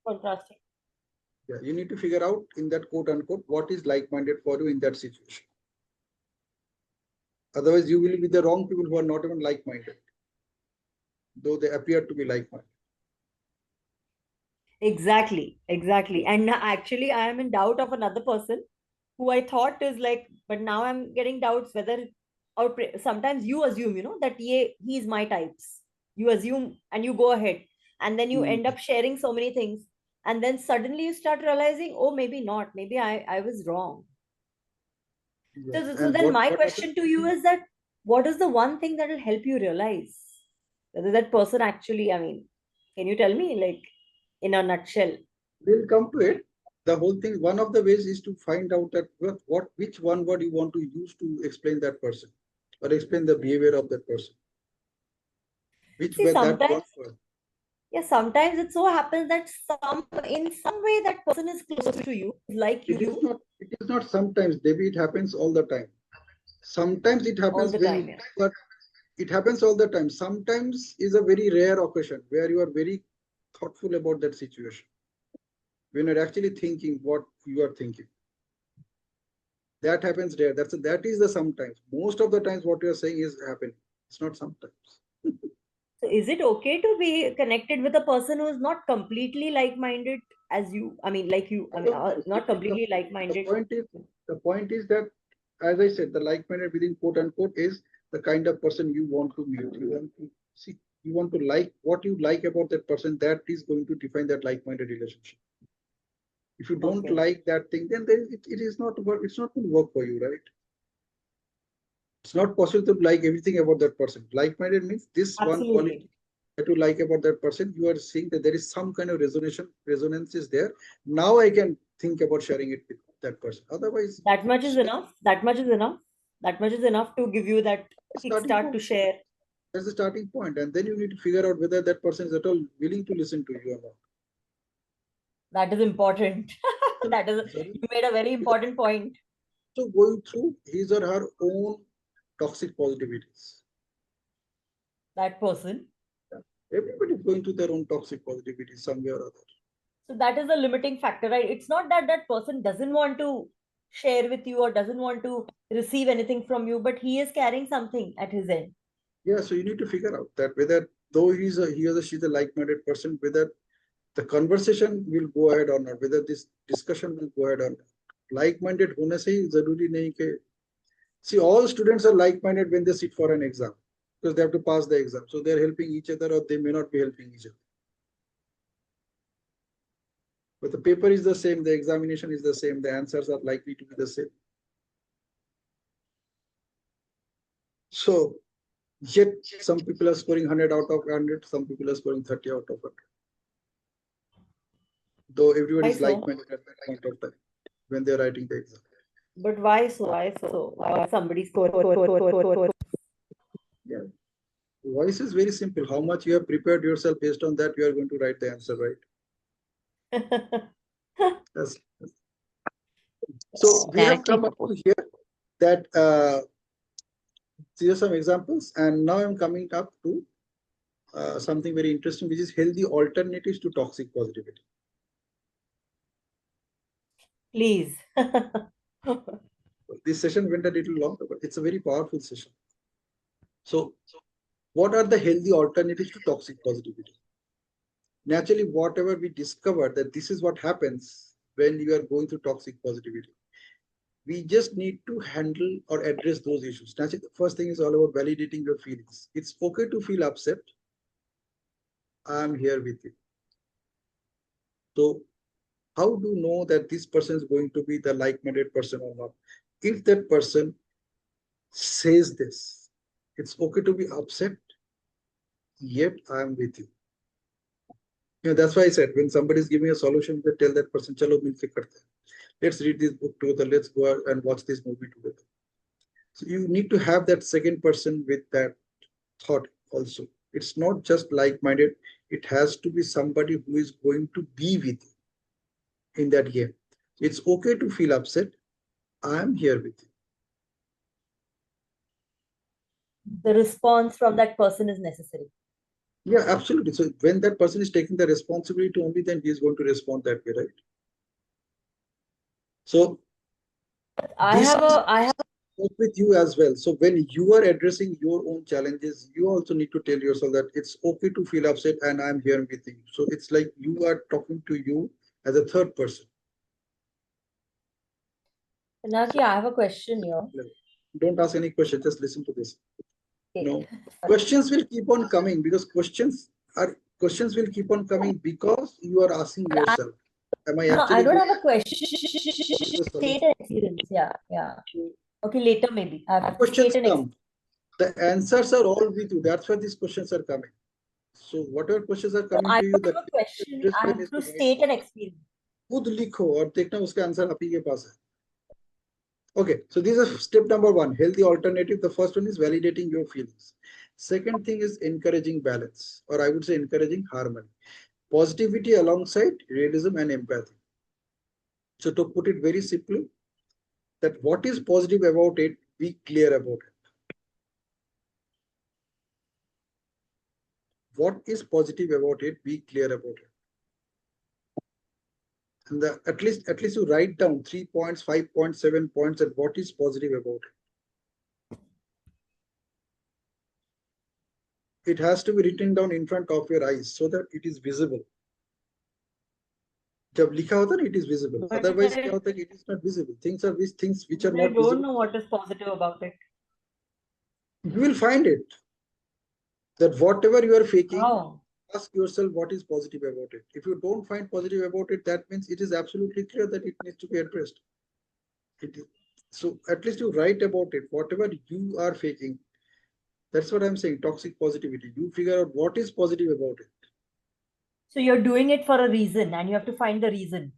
contrasting. Yeah, you need to figure out in that quote unquote what is like-minded for you in that situation. Otherwise, you will be the wrong people who are not even like-minded, though they appear to be like-minded. Exactly. And actually, I am in doubt of another person who I thought is like, but now I'm getting doubts whether, or sometimes you assume, that he's my types. You assume and you go ahead, and then you end up sharing so many things, and then suddenly you start realizing, oh, maybe not, maybe I was wrong. Yeah. So then my question to you is that what is the one thing that will help you realize whether that person actually, can you tell me, like, in a nutshell? We'll come to it. The whole thing, one of the ways is to find out that which one word you want to use to explain that person or explain the behavior of that person. Which See, way that sometimes, works. yeah, sometimes it so happens that in some way that person is close to you, like It is you, not. It is not sometimes, Debbie. It happens all the time. Sometimes it all happens the time. when, but it happens all the time. Sometimes is a very rare occasion where you are very thoughtful about that situation. When you're actually thinking what you are thinking. That happens rare. That is the sometimes. Most of the times what you are saying is happening. It's not sometimes. So is it okay to be connected with a person who is not completely like-minded as you? Like you, not completely The like-minded. point is that, as I said, the like-minded within quote unquote is the kind of person you want to meet. You want to see, you want to like what you like about that person. That is going to define that like-minded relationship. If you don't Okay. like that thing, then it is not work. It's not going to work for you, right? It's not possible to like everything about that person. Like-minded means this one quality Absolutely. that you like about that person. You are seeing that there is some kind of resonance is there. Now I can think about sharing it with that person. Otherwise, That much is enough. That much is enough. That much is enough to give you that starting kickstart to point. share. That's the starting point, and then you need to figure out whether that person is at all willing to listen to you or not. That is important. Sorry. You made a very important point. So going through his or her own toxic positivities. That person. Everybody is going through their own toxic positivity somewhere or other. So that is a limiting factor, right? It's not that that person doesn't want to share with you or doesn't want to receive anything from you, but he is carrying something at his end. Yeah, so you need to figure out that whether though he or she's a like-minded person, whether the conversation will go ahead or not, whether this discussion will go ahead or not. Like-minded होने से ही जरूरी नहीं कि see all students are like-minded when they sit for an exam because they have to pass the exam, so they're helping each other or they may not be helping each other. But the paper is the same, the examination is the same, the answers are likely to be the same. So yet some people are scoring 100 out of 100, some people are scoring 30 out of 100. Though everyone Why is so? like-minded at that point of time when they're writing the exam. But why so? Why so? Why somebody score? Yeah. Voice is very simple. How much you have prepared yourself, based on that, you are going to write the answer, right? That's, so we have come up to here that these are some examples, and now I'm coming up to something very interesting, which is healthy alternatives to toxic positivity. Please. this session went a little long, but it's a very powerful session. So what are the healthy alternatives to toxic positivity? Naturally, whatever we discovered that this is what happens when you are going through toxic positivity. We just need to handle or address those issues. Naturally, the first thing is all about validating your feelings. It's okay to feel upset. I'm here with you. So how do you know that this person is going to be the like-minded person or not? If that person says this, it's okay to be upset, yet I'm with you. That's why I said when somebody is giving a solution, they tell that person, "Chalo, milke karte hain. Let's read this book together. Let's go out and watch this movie together." So you need to have that second person with that thought also. It's not just like-minded. It has to be somebody who is going to be with you in that game. It's okay to feel upset. I'm here with you. The response from that person is necessary. Yeah, absolutely. So when that person is taking the responsibility only, then he is going to respond that way, right? So I have with you as well. So when you are addressing your own challenges, you also need to tell yourself that it's okay to feel upset and I'm here with you. So it's like you are talking to you as a third person. Pinaki, I have a question here. Don't ask any question, just listen to this. Okay. No, questions will keep on coming because questions will keep on coming because you are asking yourself, am I No, actually I don't going have a question. to State an experience. Yeah, yeah. Okay, later maybe. I have questions state an come? The answers are all with you. That's why these questions are coming. So whatever questions are coming I to you, don't that have a question. I addressment have is to the right. state an experience. खुद लिखो और देखना उसका answer आप ही के पास है. Okay, so this is step number one, healthy alternative. The first one is validating your feelings. Second thing is encouraging balance, or I would say encouraging harmony. Positivity alongside realism and empathy. So to put it very simply, that what is positive about it, be clear about it. What is positive about it, be clear about it. And at least you write down 3 points, 5 points, 7 points, and what is positive about it. It has to be written down in front of your eyes so that it is visible. जब लिखा होता है, it is visible. Otherwise क्या होता है कि it is not visible. Things which are not visible. I don't know what is positive about it. You will find it. That whatever you are faking, Oh. ask yourself what is positive about it. If you don't find positive about it, that means it is absolutely clear that it needs to be addressed. So at least you write about it. Whatever you are faking, that's what I'm saying. Toxic positivity. You figure out what is positive about it. So you're doing it for a reason, and you have to find the reason.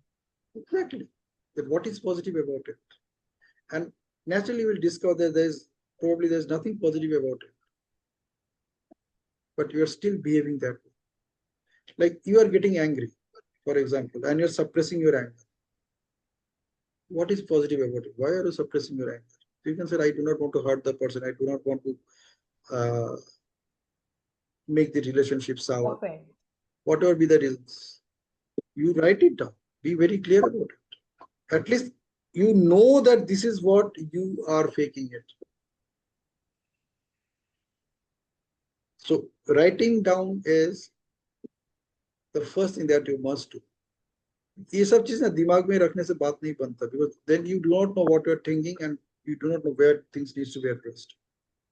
Exactly. That what is positive about it, and naturally you will discover that there's nothing positive about it, but you are still behaving that way. Like you are getting angry, for example, and you're suppressing your anger. What is positive about it? Why are you suppressing your anger? You can say, I do not want to hurt the person. I do not want to make the relationship sour. Okay. Whatever be the reasons, you write it down. Be very clear about it. At least you know that this is what you are faking it. So writing down is the first thing that you must do. ये सब चीज ना दिमाग में रखने से बात नहीं बनता, because then you do not know what you're thinking and you do not know where things needs to be addressed.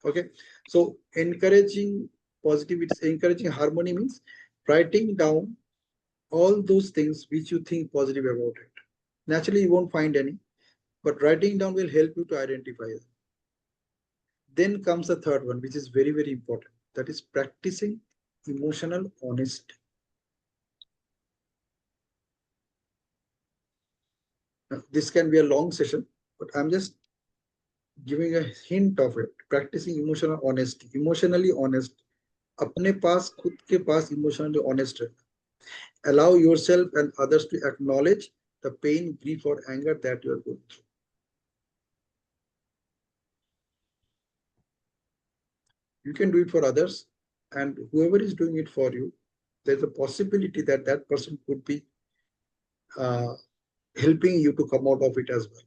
Okay, so encouraging positivity, encouraging harmony means writing down all those things which you think positive about it. Naturally, you won't find any, but writing down will help you to identify them. Then comes the third one, which is very, very important. That is practicing emotional honesty. Now, this can be a long session, but I'm just giving a hint of it. Practicing emotional honesty, emotionally honest. अपने पास खुद के पास emotionally honest रहना. Allow yourself and others to acknowledge the pain, grief, or anger that you are going through. You can do it for others, and whoever is doing it for you, there's a possibility that that person could be helping you to come out of it as well.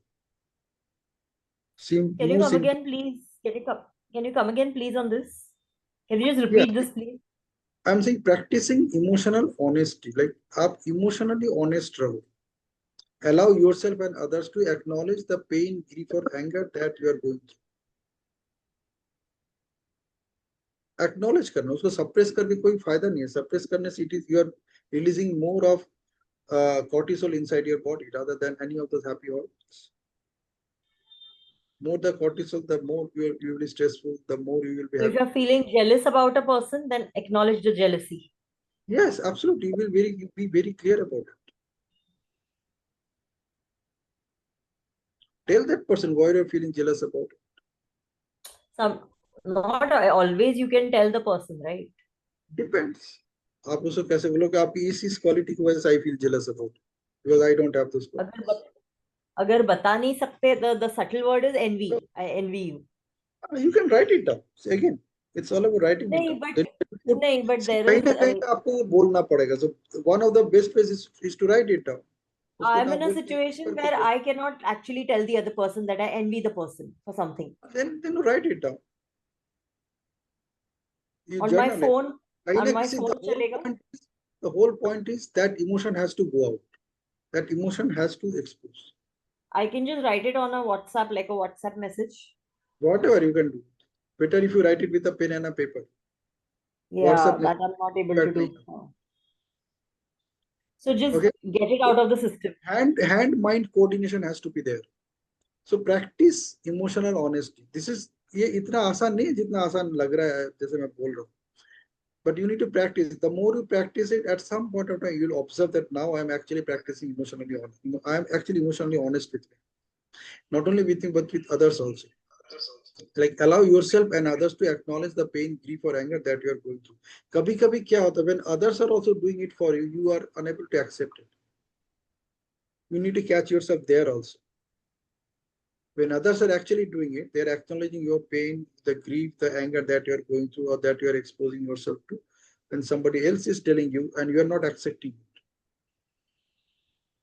Can you More come simple. again, please? Can you come again, please, on this? Can you just Yeah, repeat this, please? I'm saying practicing emotional honesty. Like आप emotionally honest रहो. Allow yourself and others to acknowledge the pain, grief, or anger that you are going through. Acknowledge करना, उसको suppress करके कोई फायदा नहीं है. Suppress करने से it is you are releasing more of cortisol inside your body rather than any of those happy hormones. More the cortisol, the more you will be stressful, the more you will be So if happy. you're feeling jealous about a person, then acknowledge the jealousy. Yes, absolutely. You will be very clear about it. Tell that person why you're feeling jealous about it. Some not always you can tell the person, right? Depends. आप उसको कैसे बोलोगे आपकी इस quality की वजह से I feel jealous about because I don't have those अगर qualities. बत, अगर बता नहीं सकते, the subtle word is envy. So, I envy you. you can write it down. See, again, it's all about writing it नहीं, down. Then you put, नहीं, but see, there कहीं is. ना कहीं पे आपको वो बोलना पड़ेगा. So one of the best ways is to write it down. उसको I'm ना in a बोल के situation करके where बोल. I cannot actually tell the other person that I envy the person for something. Then write it down. You On my journal it. phone, कहीं on ना my see phone चलेगा. the whole point is that emotion has to go out. That emotion has to expose. I can just write it on a WhatsApp, like a WhatsApp message. Whatever you can do. Better if you write it with a pen and a paper. Yeah, WhatsApp that I'm not able to that do. नहीं. So just Okay. get it out of the system. Hand mind coordination has to be there. So practice emotional honesty. This is ये इतना आसान नहीं है जितना आसान लग रहा है जैसे मैं बोल रहा हूँ. But you need to practice. The more you practice it, at some point of time, you'll observe that now I'm actually practicing emotionally honest. I'm actually emotionally honest with me. Not only with me, but with others also. Like allow yourself and others to acknowledge the pain, grief, or anger that you are going through. कभी कभी क्या होता है when others are also doing it for you, you are unable to accept it. You need to catch yourself there also. When others are actually doing it, they're acknowledging your pain, the grief, the anger that you're going through or that you're exposing yourself to. When somebody else is telling you and you're not accepting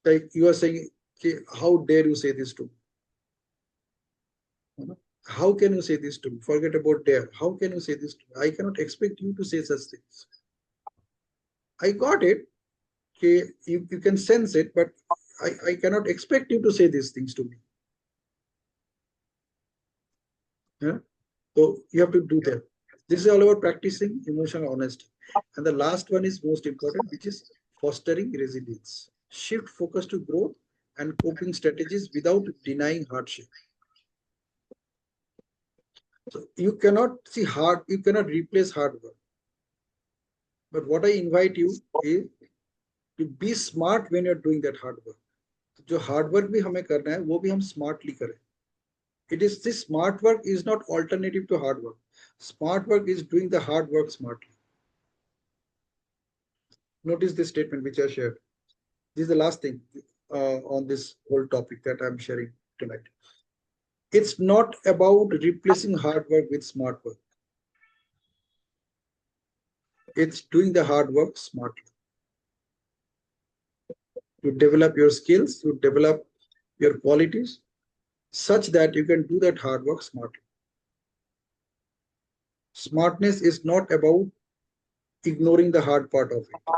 it. Like you are saying, okay, how dare you say this to me? How can you say this to me? Forget about dare. How can you say this to me? I cannot expect you to say such things. I got it. Okay, you can sense it, but I cannot expect you to say these things to me. Yeah? So you have to do that. This is all about practicing emotional honesty. And the last one is most important, which is fostering resilience. Shift focus to growth and coping strategies without denying hardship. So you cannot see hard, you cannot replace hard work. But what I invite you is to be smart when you're doing that hard work. जो hard work भी हमें करना है, वो भी हम smartly करें. It is this smart work is not alternative to hard work. Smart work is doing the hard work smartly. Notice this statement which I shared. This is the last thing on this whole topic that I'm sharing tonight. It's not about replacing hard work with smart work. It's doing the hard work smartly. You develop your skills, you develop your qualities such that you can do that hard work smartly. Smartness is not about ignoring the hard part of it.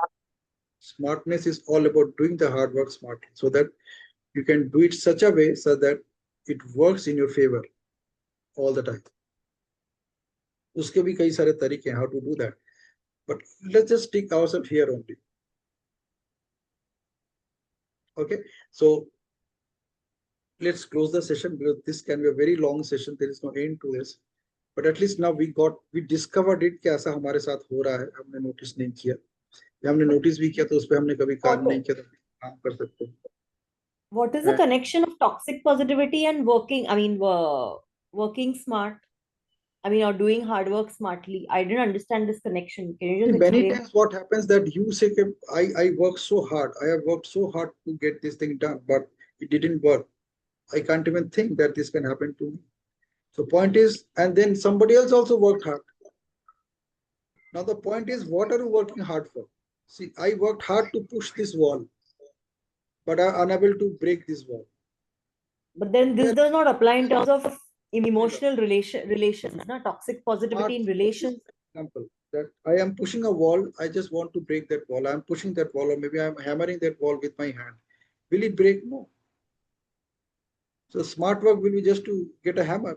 Smartness is all about doing the hard work smartly so that you can do it such a way so that it works in your favor all the time. उसके भी कई सारे तरीके हैं how to do that. But let's just stick ourselves here only. Okay, so let's close the session because this can be a very long session. There is no end to this. But at least now we discovered it कि ऐसा हमारे साथ हो रहा है. हमने notice नहीं किया. या हमने नोटिस भी किया तो उस पर हमने कभी काम नहीं किया तो काम कर सकते हैं. What is the connection of toxic positivity and working? I mean, working smart. I mean, or doing hard work smartly. I didn't understand this connection. Can you just Many explain? times what happens that you say I work so hard, I have worked so hard to get this thing done, but it didn't work. I can't even think that this can happen to me. So point is, and then somebody else also worked hard. Now the point is, what are you working hard for? See, I worked hard to push this wall, but I'm unable to break this wall. But then We this are does not apply in terms of emotional relations, not toxic positivity smart. in relations. Example that I am pushing a wall. I just want to break that wall. I am pushing that wall, or maybe I am hammering that wall with my hand. Will it break? No. So smart work will be just to get a hammer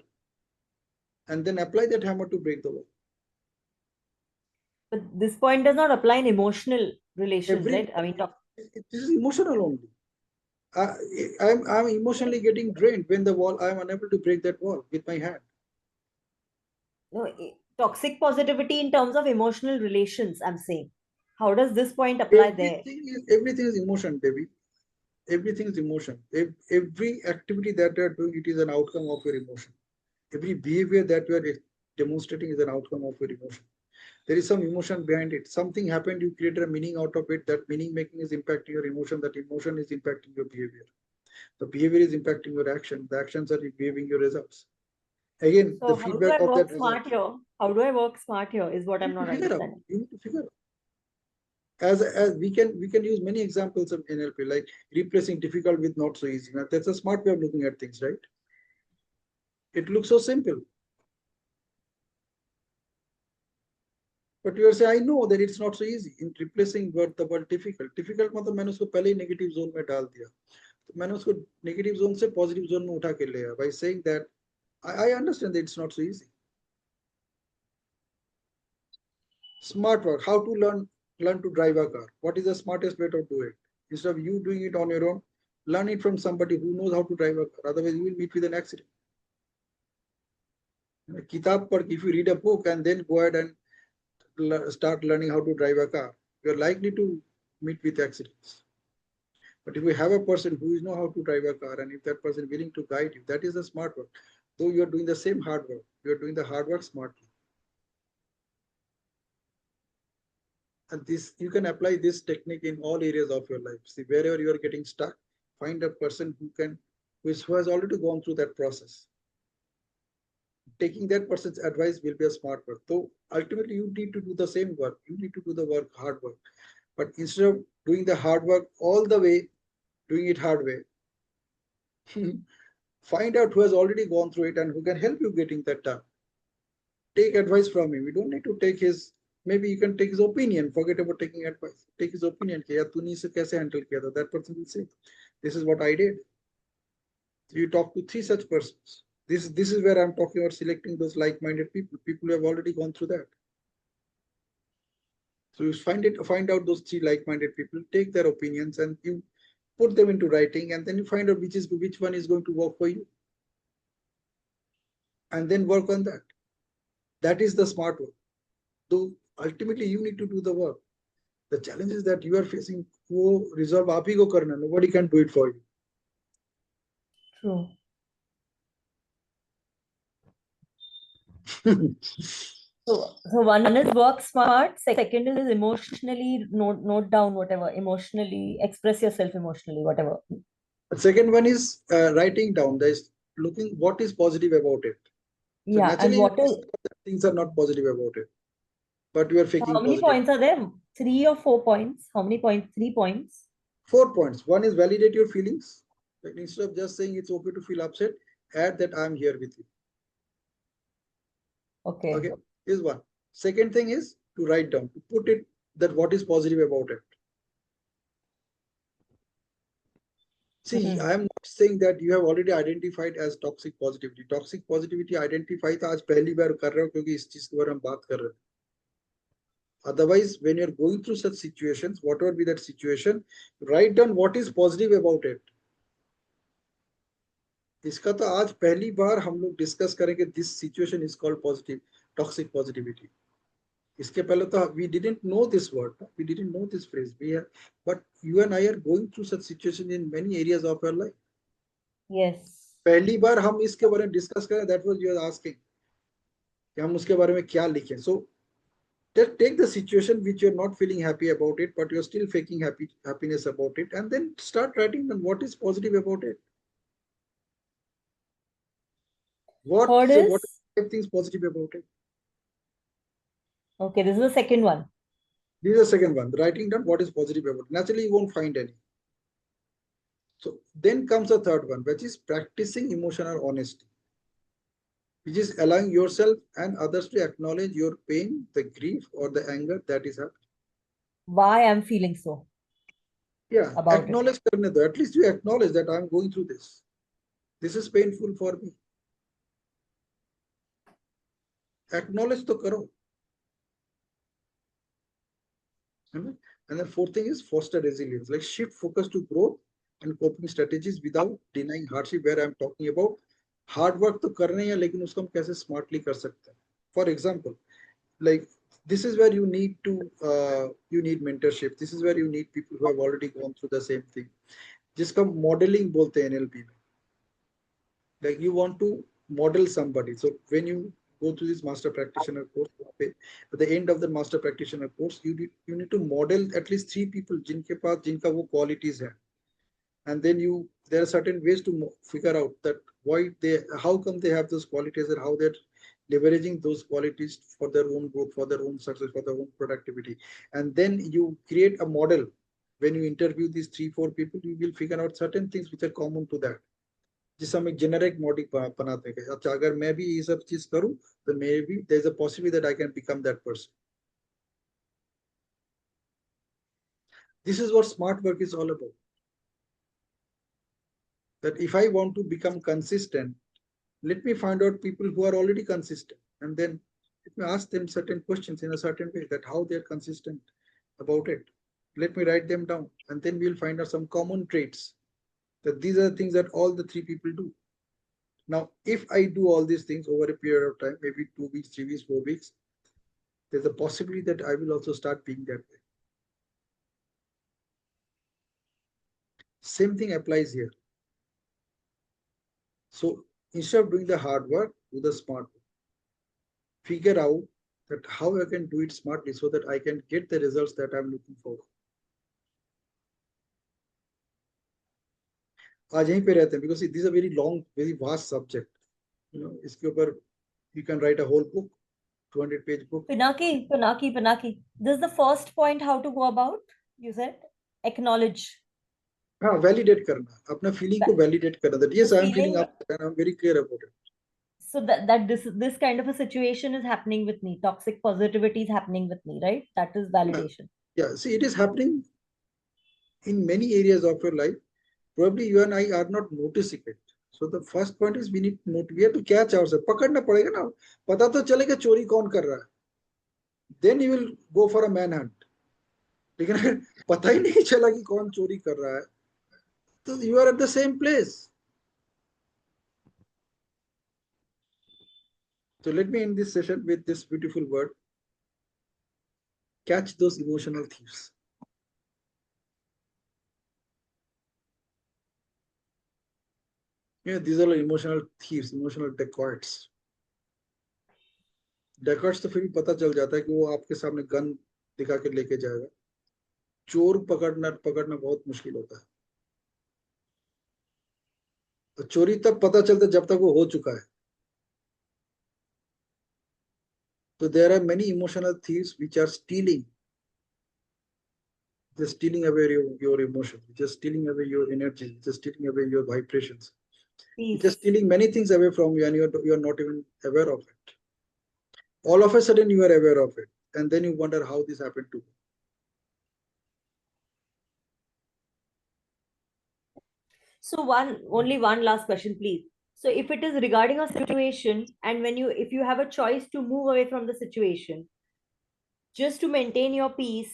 and then apply that hammer to break the wall. But this point does not apply in emotional relations, Every right? I mean, this is emotional only. I, I'm emotionally getting drained when the wall. I am unable to break that wall with my hand. no, toxic positivity in terms of emotional relations, I'm saying. How does this point apply there? Everything is emotion, Devi. Everything is emotion. Every activity that you are doing, it is an outcome of your emotion. Every behavior that you are demonstrating is an outcome of your emotion. There is some emotion behind it. Something happened, you created a meaning out of it. That meaning making is impacting your emotion. That emotion is impacting your behavior. The behavior is impacting your action. The actions are behaving your results. Again, the So how do feedback I of work that result. smart here? How do I work smart here is what You I'm need to not figure out. understanding. You need to figure out. As we can use many examples of NLP, like replacing difficult with not so easy. Now, that's a smart way of looking at things, right? It looks so simple. But you are saying, I know that it's not so easy. In replacing the word difficult. Difficult मतलब मैंने उसको पहले ही negative zone में डाल दिया. तो मैंने उसको negative zone से positive zone में उठा के ले आया by saying that I understand that it's not so easy. Smart work. How to learn to drive a car. What is the smartest way to do it? Instead of you doing it on your own, learn it from somebody who knows how to drive a car. Otherwise, you will meet with an accident. Kitab par, if you read a book and then go ahead and start learning how to drive a car, you are likely to meet with accidents. But if you have a person who know how to drive a car, and if that person is willing to guide you, that is the smart work. Though you are doing the same hard work, you are doing the hard work smartly. And this you can apply this technique in all areas of your life. See, wherever you are getting stuck, find a person who has already gone through that process. Taking that person's advice will be a smart work. So ultimately, you need to do the same work. You need to do the work, hard work. But instead of doing the hard work all the way, doing it hard way, find out who has already gone through it and who can help you getting that done. Take advice from him. We don't need to take his, maybe you can take his opinion, forget about taking advice. Take his opinion. Tuni se kaise handle kiya tha? That person will say, this is what I did. So you talk to three such persons. This is where I'm talking about selecting those like-minded people who have already gone through that. So you find out those three like-minded people, take their opinions and you put them into writing, and then you find out which one is going to work for you. And then work on that. That is the smart work. So ultimately you need to do the work. The challenges that you are facing, wo resolve aap hi ko karna. Nobody can do it for you. True. So one is work smart, second is emotionally note down whatever, emotionally express yourself emotionally, whatever. The second one is writing down. There's looking what is positive about it. So Yeah, and naturally you what is discover that things are not positive about it, but you are so how faking many positive. points are there? 3 or 4 points? How many points? 3 points. 4 points. One is validate your feelings. Like instead of just saying it's okay to feel upset, add that I'm here with you. Okay. Okay, is one. Second thing is to write down, to put it that what is positive about it. See, I am not saying that you have already identified as toxic positivity. Toxic positivity identify था आज पहली बार कर रहे हो क्योंकि इस चीज के बारे में बात कर रहे हैं. Otherwise, when you're going through such situations, whatever be that situation, write down what is positive about it. इसका तो आज पहली बार हम लोग डिस्कस करेंगे. This situation is called positive toxic positivity. इसके पहले तो we didn't know this word, we didn't know this phrase. But you and I are going through such situations in many areas of our life. Yes. पहली बार हम इसके बारे में discuss करें. That was you are asking कि हम उसके बारे में क्या लिखें. So take the situation which you're not feeling happy about it, but you're still faking happiness about it, and then start writing down what is positive about it. What Third what is, are 5 things positive about it? okay, this is the second one. This is the second one. Writing down what is positive about it. Naturally, you won't find any. So then comes the third one, which is practicing emotional honesty, which is allowing yourself and others to acknowledge your pain, the grief, or the anger that is happening. Why I'm feeling so Yeah, about it. acknowledge karne do. At least you acknowledge that I'm going through this. This is painful for me. Acknowledge to karo. And the fourth thing is foster resilience, like shift focus to growth and coping strategies without denying hardship, where I'm talking about hard work तो करने ही है लेकिन उसको हम कैसे smartly कर सकते हैं. For example, like this is where you need mentorship. This is where you need people who have already gone through the same thing. जिसका modeling बोलते हैं NLP में. Like you want to model somebody. So when you go through this master practitioner course, at the end of the master practitioner course, you need to model at least 3 people जिनके पास जिनका वो qualities है. And then there are certain ways to figure out that how come they have those qualities and how they're leveraging those qualities for their own growth, for their own success, for their own productivity. And then you create a model. When you interview these 3-4 people, you will figure out certain things which are common to that. जिससे हम एक generic model बनाते हैं. अच्छा, अगर मैं भी ये सब चीज करूं तो may be there is a possibility that I can become that person. This is what smart work is all about. That if I want to become consistent, let me find out people who are already consistent, and then let me ask them certain questions in a certain way, that how they are consistent about it. Let me write them down, and then we'll find out some common traits, that these are the things that all the 3 people do. Now, if I do all these things over a period of time, maybe 2 weeks, 3 weeks, 4 weeks, there's a possibility that I will also start being that way. Same thing applies here. So instead of doing the hard work, do the smart work. Figure out that how I can do it smartly so that I can get the results that I'm looking for. आज यहीं पे रहते हैं because this is a very long, very vast subject. You know, इसके ऊपर you can write a whole book, 200-page book. Pinaki. This is the first point how to go about. You said acknowledge. हाँ, validate करना, अपना feeling को validate करना. That yes, I am feeling up and I'm very clear about it. So that this kind of a situation is happening with me. Toxic positivity is happening with me, right? That is validation. Yeah, see, it is happening in many areas of your life. Probably you and I are not noticing it. So the first point is we have to catch ourselves. पकड़ना पड़ेगा ना, पता तो चलेगा चोरी कौन कर रहा है. Then you will go for a manhunt. लेकिन अगर पता ही नहीं चला कि कौन चोरी कर रहा है, तो you are at the same place. So let me end this session with this beautiful word. Catch those emotional thieves. Yeah, these are emotional thieves, emotional dacoits. Dacoits तो फिर भी पता चल जाता है कि वो आपके सामने गन दिखा के लेके जाएगा. चोर पकड़ना बहुत मुश्किल होता है. तो चोरी तब पता चलता है जब तक वो हो चुका है. So there are many emotional thieves which are stealing. Just stealing away your emotion, just stealing away your energy, just stealing away your vibrations. Peace. Just stealing many things away from you and you're not even aware of it. All of a sudden you are aware of it. And then you wonder how this happened to you. So only one last question, please. So if it is regarding a situation and if you have a choice to move away from the situation, just to maintain your peace,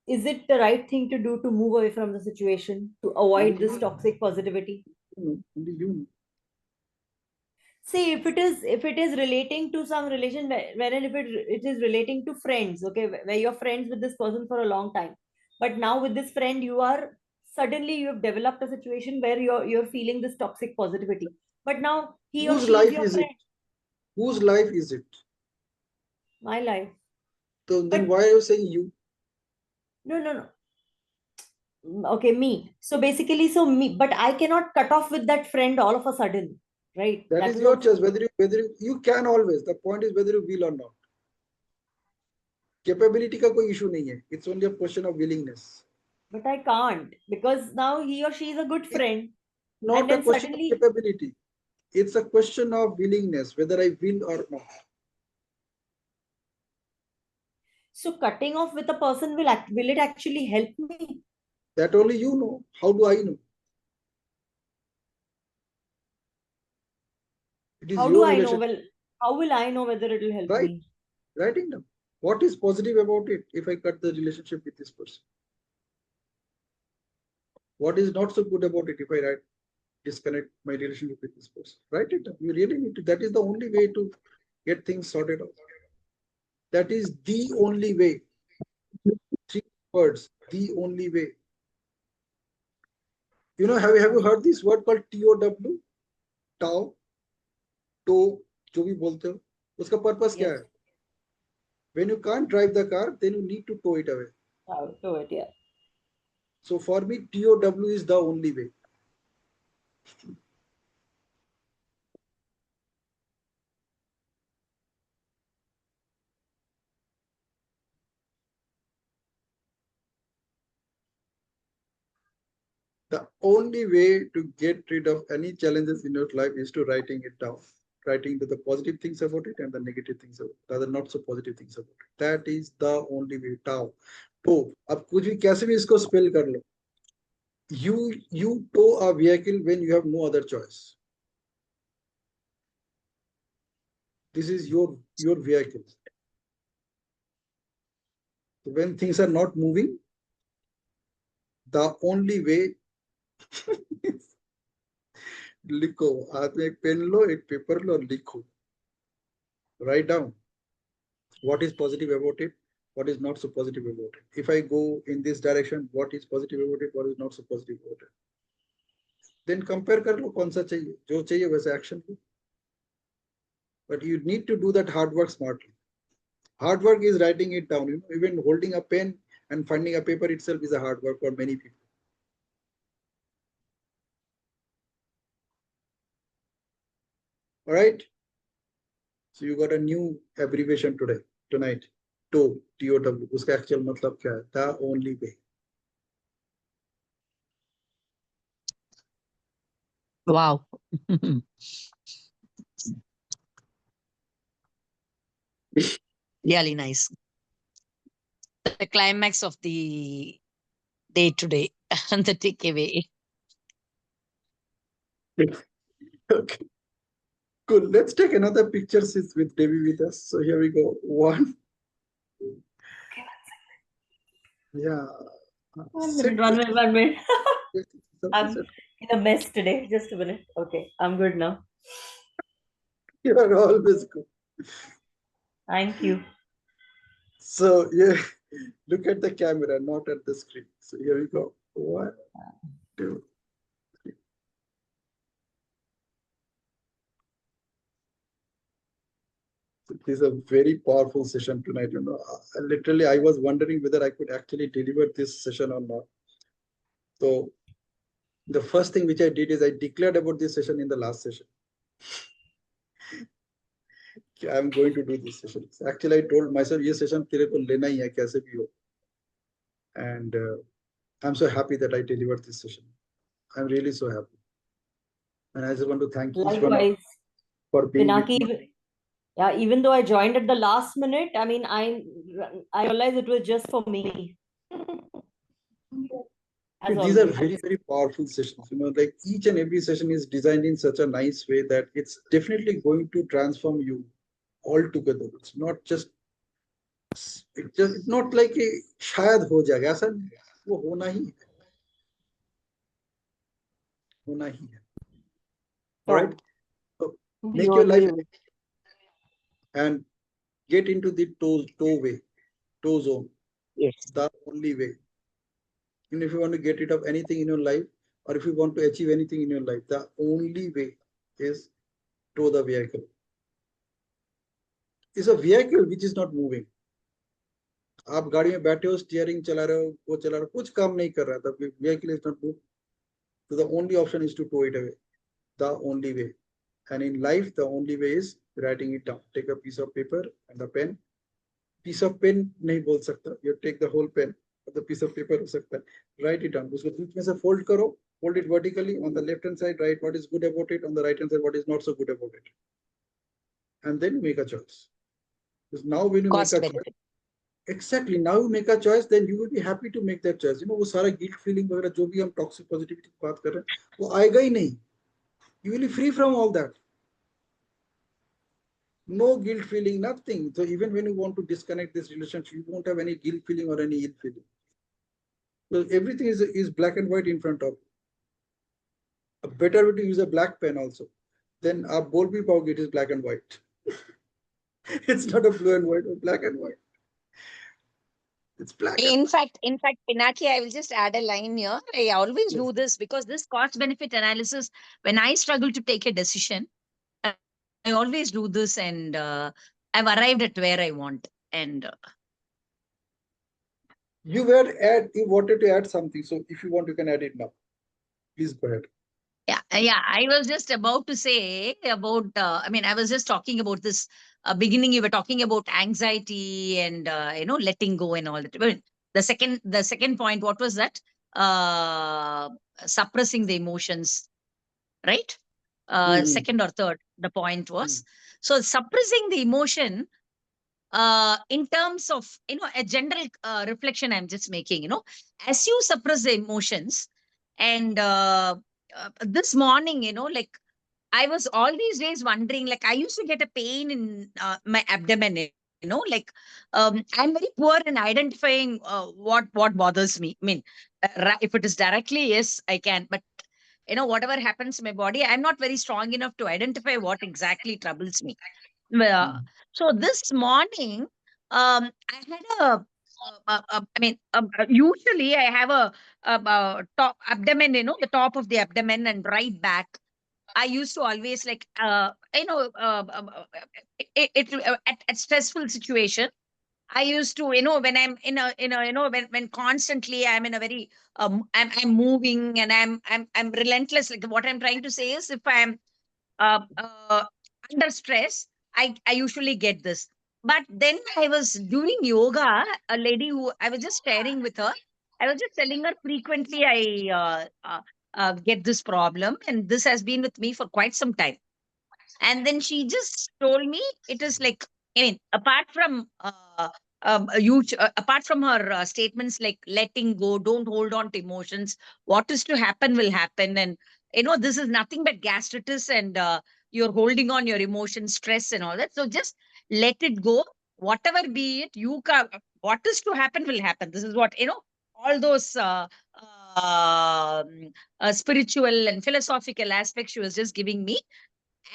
is it the right thing to do to move away from the situation to avoid this toxic positivity? Only you. See, if it is relating to some relation, wherein if it is relating to friends, okay, where you're friends with this person for a long time, but now with this friend you have developed a situation where you're feeling this toxic positivity, but now he or Whose she is life your is friend. it? Whose life is it? My life. So then But why are you saying you? no. Okay, me. So basically, but I cannot cut off with that friend all of a sudden, right? That is your choice. Whether you can always. The point is whether you will or not. Capability का कोई issue नहीं है. It's only a question of willingness. But I can't, because now he or she is a good friend, and Not a then question of suddenly. capability. It's a question of willingness, whether I will or not. So cutting off with a person will it actually help me? That only you know. How do I know? It is How do your I know? relation. Well, how will I know whether it will help Right? me? Writing down. What is positive about it if I cut the relationship with this person? What is not so good about it if I disconnect my relationship with this person? Write it down. You really need to. That is the only way to get things sorted out. That is the only way. 3 words. The only way. Have you heard this word called TOW? Tau, to, जो भी बोलते हो, उसका purpose क्या Yes. है? When you can't drive the car, then you need to tow it away. To it, yeah. So for me, TOW is the only way. The only way to get rid of any challenges in your life is to writing it down. Writing the positive things about it and the negative things about it, the not so positive things about it. That is the only way. Tau. To. अब कुछ भी कैसे भी इसको spell कर लो. You tow a vehicle when you have no other choice. This is your vehicle. So when things are not moving, the only way लिखो हाथ में एक पेन लो एक पेपर लो और लिखो write down what is positive about it, what is not so positive about it. If I go in this direction, what is positive about it, what is not so positive about it. Then compare कर लो कौन सा चाहिए, जो चाहिए वैसे action low. But you need to do that hard work smartly. Hard work is writing it down. Even holding a pen and finding a paper itself is a hard work for many people. All right. So you got a new abbreviation tonight. TOW. उसका actual मतलब क्या है? The only way. Wow. Really nice. The climax of the day today and the takeaway. Okay. Cool. Let's take another picture since with Devi with us. So here we go. One. Yeah. One Sit. minute, 1 minute, 1 minute. I'm Sit. in a mess today. Just a minute. Okay, I'm good now. You are always good. Thank you. So yeah, look at the camera, not at the screen. So here we go. 1, 2, 3. So this is a very powerful session tonight. Literally, I was wondering whether I could actually deliver this session or not. So the first thing which I did is I declared about this session in the last session. I'm going to do this session. Actually, I told myself, this session तेरे को लेना ही है कैसे भी हो. And I'm so happy that I delivered this session. I'm really so happy. And I just want to thank each one of you Likewise, for being with Pinaki. me. Yeah, even though I joined at the last minute, I mean, I realized it was just for me. As These are always. very, very powerful sessions. Like each and every session is designed in such a nice way that it's definitely going to transform you altogether. It's not just, it's not like a शायद हो जाएगा ऐसा नहीं, वो होना ही है. All right. So We make all your life agree. and get into the toe zone, Yes. the only way. And if you want to get rid of anything in your life, or if you want to achieve anything in your life, the only way is tow the vehicle. It's a vehicle which is not moving. आप गाड़ी में बैठे हो, steering चला रहे हो, वो चला रहे हो, कुछ काम नहीं कर रहा था. Vehicle is not moving. So the only option is to tow it away. The only way. And in life, the only way is writing it down. Take a piece of paper and a pen. Piece of pen नहीं बोल सकता. You take the whole pen the piece of paper हो सकता है. Write it down. उसको बीच में से fold करो. Hold it vertically on the left hand side. Write what is good about it. On the right hand side, what is not so good about it. And then make a choice. Because now when you make Cost a choice, benefit. exactly, now you make a choice, then you will be happy to make that choice. वो सारा guilt feeling वगैरह जो भी हम toxic positivity की बात कर रहे हैं वो आएगा ही नहीं. You will be free from all that. No guilt feeling, nothing. So even when you want to disconnect this relationship, you won't have any guilt feeling or any ill feeling. Well, everything is black and white in front of you. A better way to use a black pen also. Then a bol bhi paoge, it is black and white. It's not a blue and white or black and white. It's black and white. In fact, Pinaki, I will just add a line here. I always Yes. do this because this cost benefit analysis, when I struggle to take a decision, I always do this, and I've arrived at where I want. And You wanted to add something. So if you want, you can add it now. Please go ahead. yeah, I was just about to say about, I mean, I was just talking about this beginning. You were talking about anxiety and, letting go and all that. Well, the second point, what was that? Uh, Suppressing the emotions, right? Mhm. Second or third, the point Mhm. was. So suppressing the emotion, in terms of, a general reflection I'm just making, as you suppress the emotions, and this morning, like I was all these days wondering, like I used to get a pain in my abdomen, like I'm very poor in identifying what bothers me. I mean, if it is directly, yes, I can, but whatever happens to my body, I'm not very strong enough to identify what exactly troubles me. Well, Mhm. so this morning, I had I mean, usually I have a top abdomen, the top of the abdomen and right back. I used to always like, at stressful situation. I used to, when I'm in a, when constantly I'm in a very, I'm moving and I'm relentless. Like what I'm trying to say is, if I'm uh, uh, under stress, I usually get this. But then I was doing yoga, a lady who I was just staring with her. I was just telling her frequently I get this problem, and this has been with me for quite some time. And then she just told me it is like, I mean, apart from her statements like letting go, don't hold on to emotions, what is to happen will happen, and this is nothing but gastritis, and you're holding on your emotions, stress, and all that. So just let it go, whatever be it. What is to happen will happen. This is what all those spiritual and philosophical aspects she was just giving me.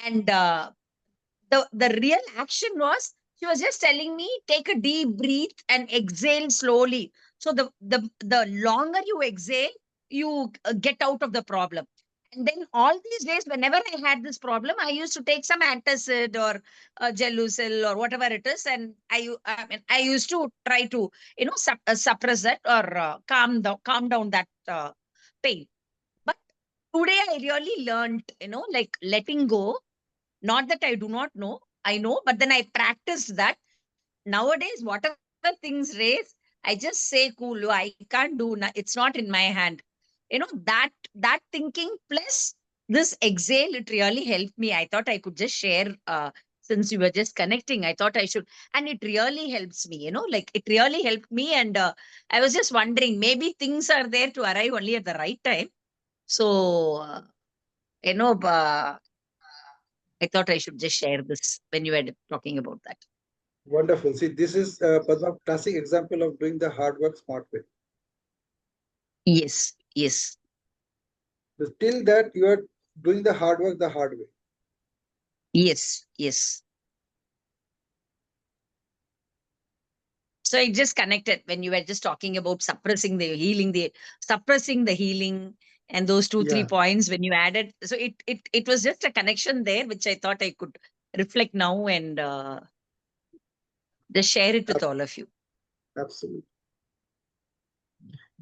And the real action was, she was just telling me, take a deep breath and exhale slowly. So the longer you exhale, you get out of the problem. And then all these days, whenever I had this problem, I used to take some antacid or gelusil or whatever it is, and I mean, I used to try to suppress that, or calm down that pain. But today I really learned, like letting go. Not that I do not know, I know, but then I practiced that. Nowadays, whatever things raise, I just say, cool, I can't do, it's not in my hand. That thinking plus this exhale, it really helped me. I thought I could just share, since you were just connecting, I thought I should. And it really helps me, like it really helped me. And I was just wondering, maybe things are there to arrive only at the right time. So, you know, uh, I thought I should just share this when you were talking about that. Wonderful. See, this is Padma, classic example of doing the hard work smart way. Yes, yes, Till that you are doing the hard work the hard way. yes, yes. So it just connected when you were just talking about suppressing the healing, and those two, three Yeah, points when you added. So it was just a connection there, which I thought I could reflect now, and just share it with ab- all of you. absolutely.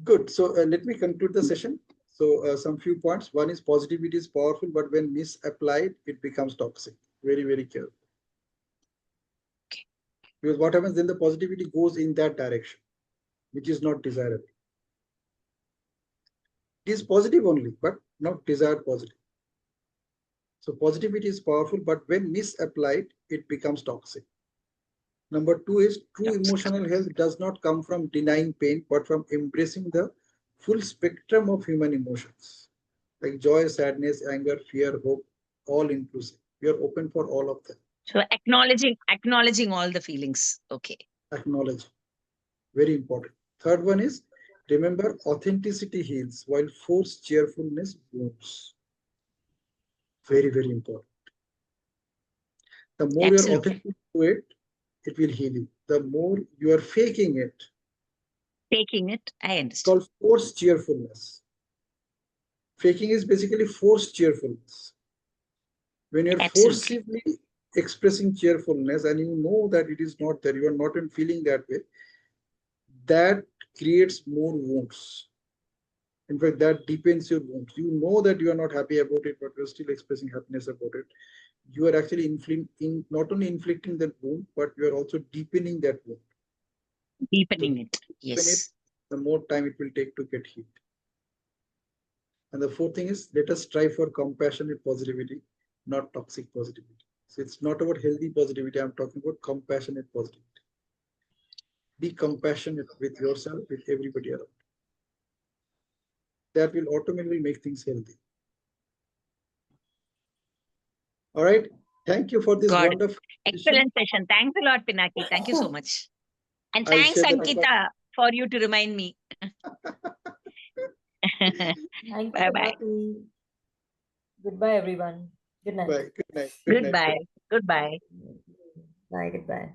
Good. So let me conclude the session. So some few points. One is positivity is powerful, but when misapplied, it becomes toxic. Very, very careful. Because what happens then, the positivity goes in that direction. which is not desirable. It is positive only, but not desired positive. So positivity is powerful, but when misapplied, it becomes toxic. Number two is true emotional health does not come from denying pain, but from embracing the full spectrum of human emotions, like joy, sadness, anger, fear, hope, all inclusive. We are open for all of them. So acknowledging all the feelings. Okay. Acknowledge. Very important. Third one is remember authenticity heals while forced cheerfulness wounds. Very, very important. The more you're Absolutely. authentic to it, it will heal you. The more you are faking it, Taking it, I it's understand. called forced cheerfulness. Faking is basically forced cheerfulness. When you're Absolutely. forcibly expressing cheerfulness and you know that it is not there, you are not even feeling that way, that creates more wounds. In fact, that deepens your wounds. You know that you are not happy about it, but you're still expressing happiness about it. You are actually not only inflicting that wound, but you are also deepening that wound. The Deepening more it. you deepen it, Yes. the more time it will take to get healed. And the fourth thing is let us strive for compassionate positivity, not toxic positivity. So it's not about healthy positivity. I'm talking about compassionate positivity. Be compassionate with yourself, with everybody around. That will automatically make things healthy. All right. Thank you for this Got it. wonderful session. Excellent session. Thanks a lot, Pinaki. Thank you so much. And I'll thanks, share the number. Ankita, for you to remind me. Thank you, Bye bye. Pinaki. Goodbye, everyone. Good night. Bye. Good night. Good night. Goodbye. Goodbye. Bye. Goodbye.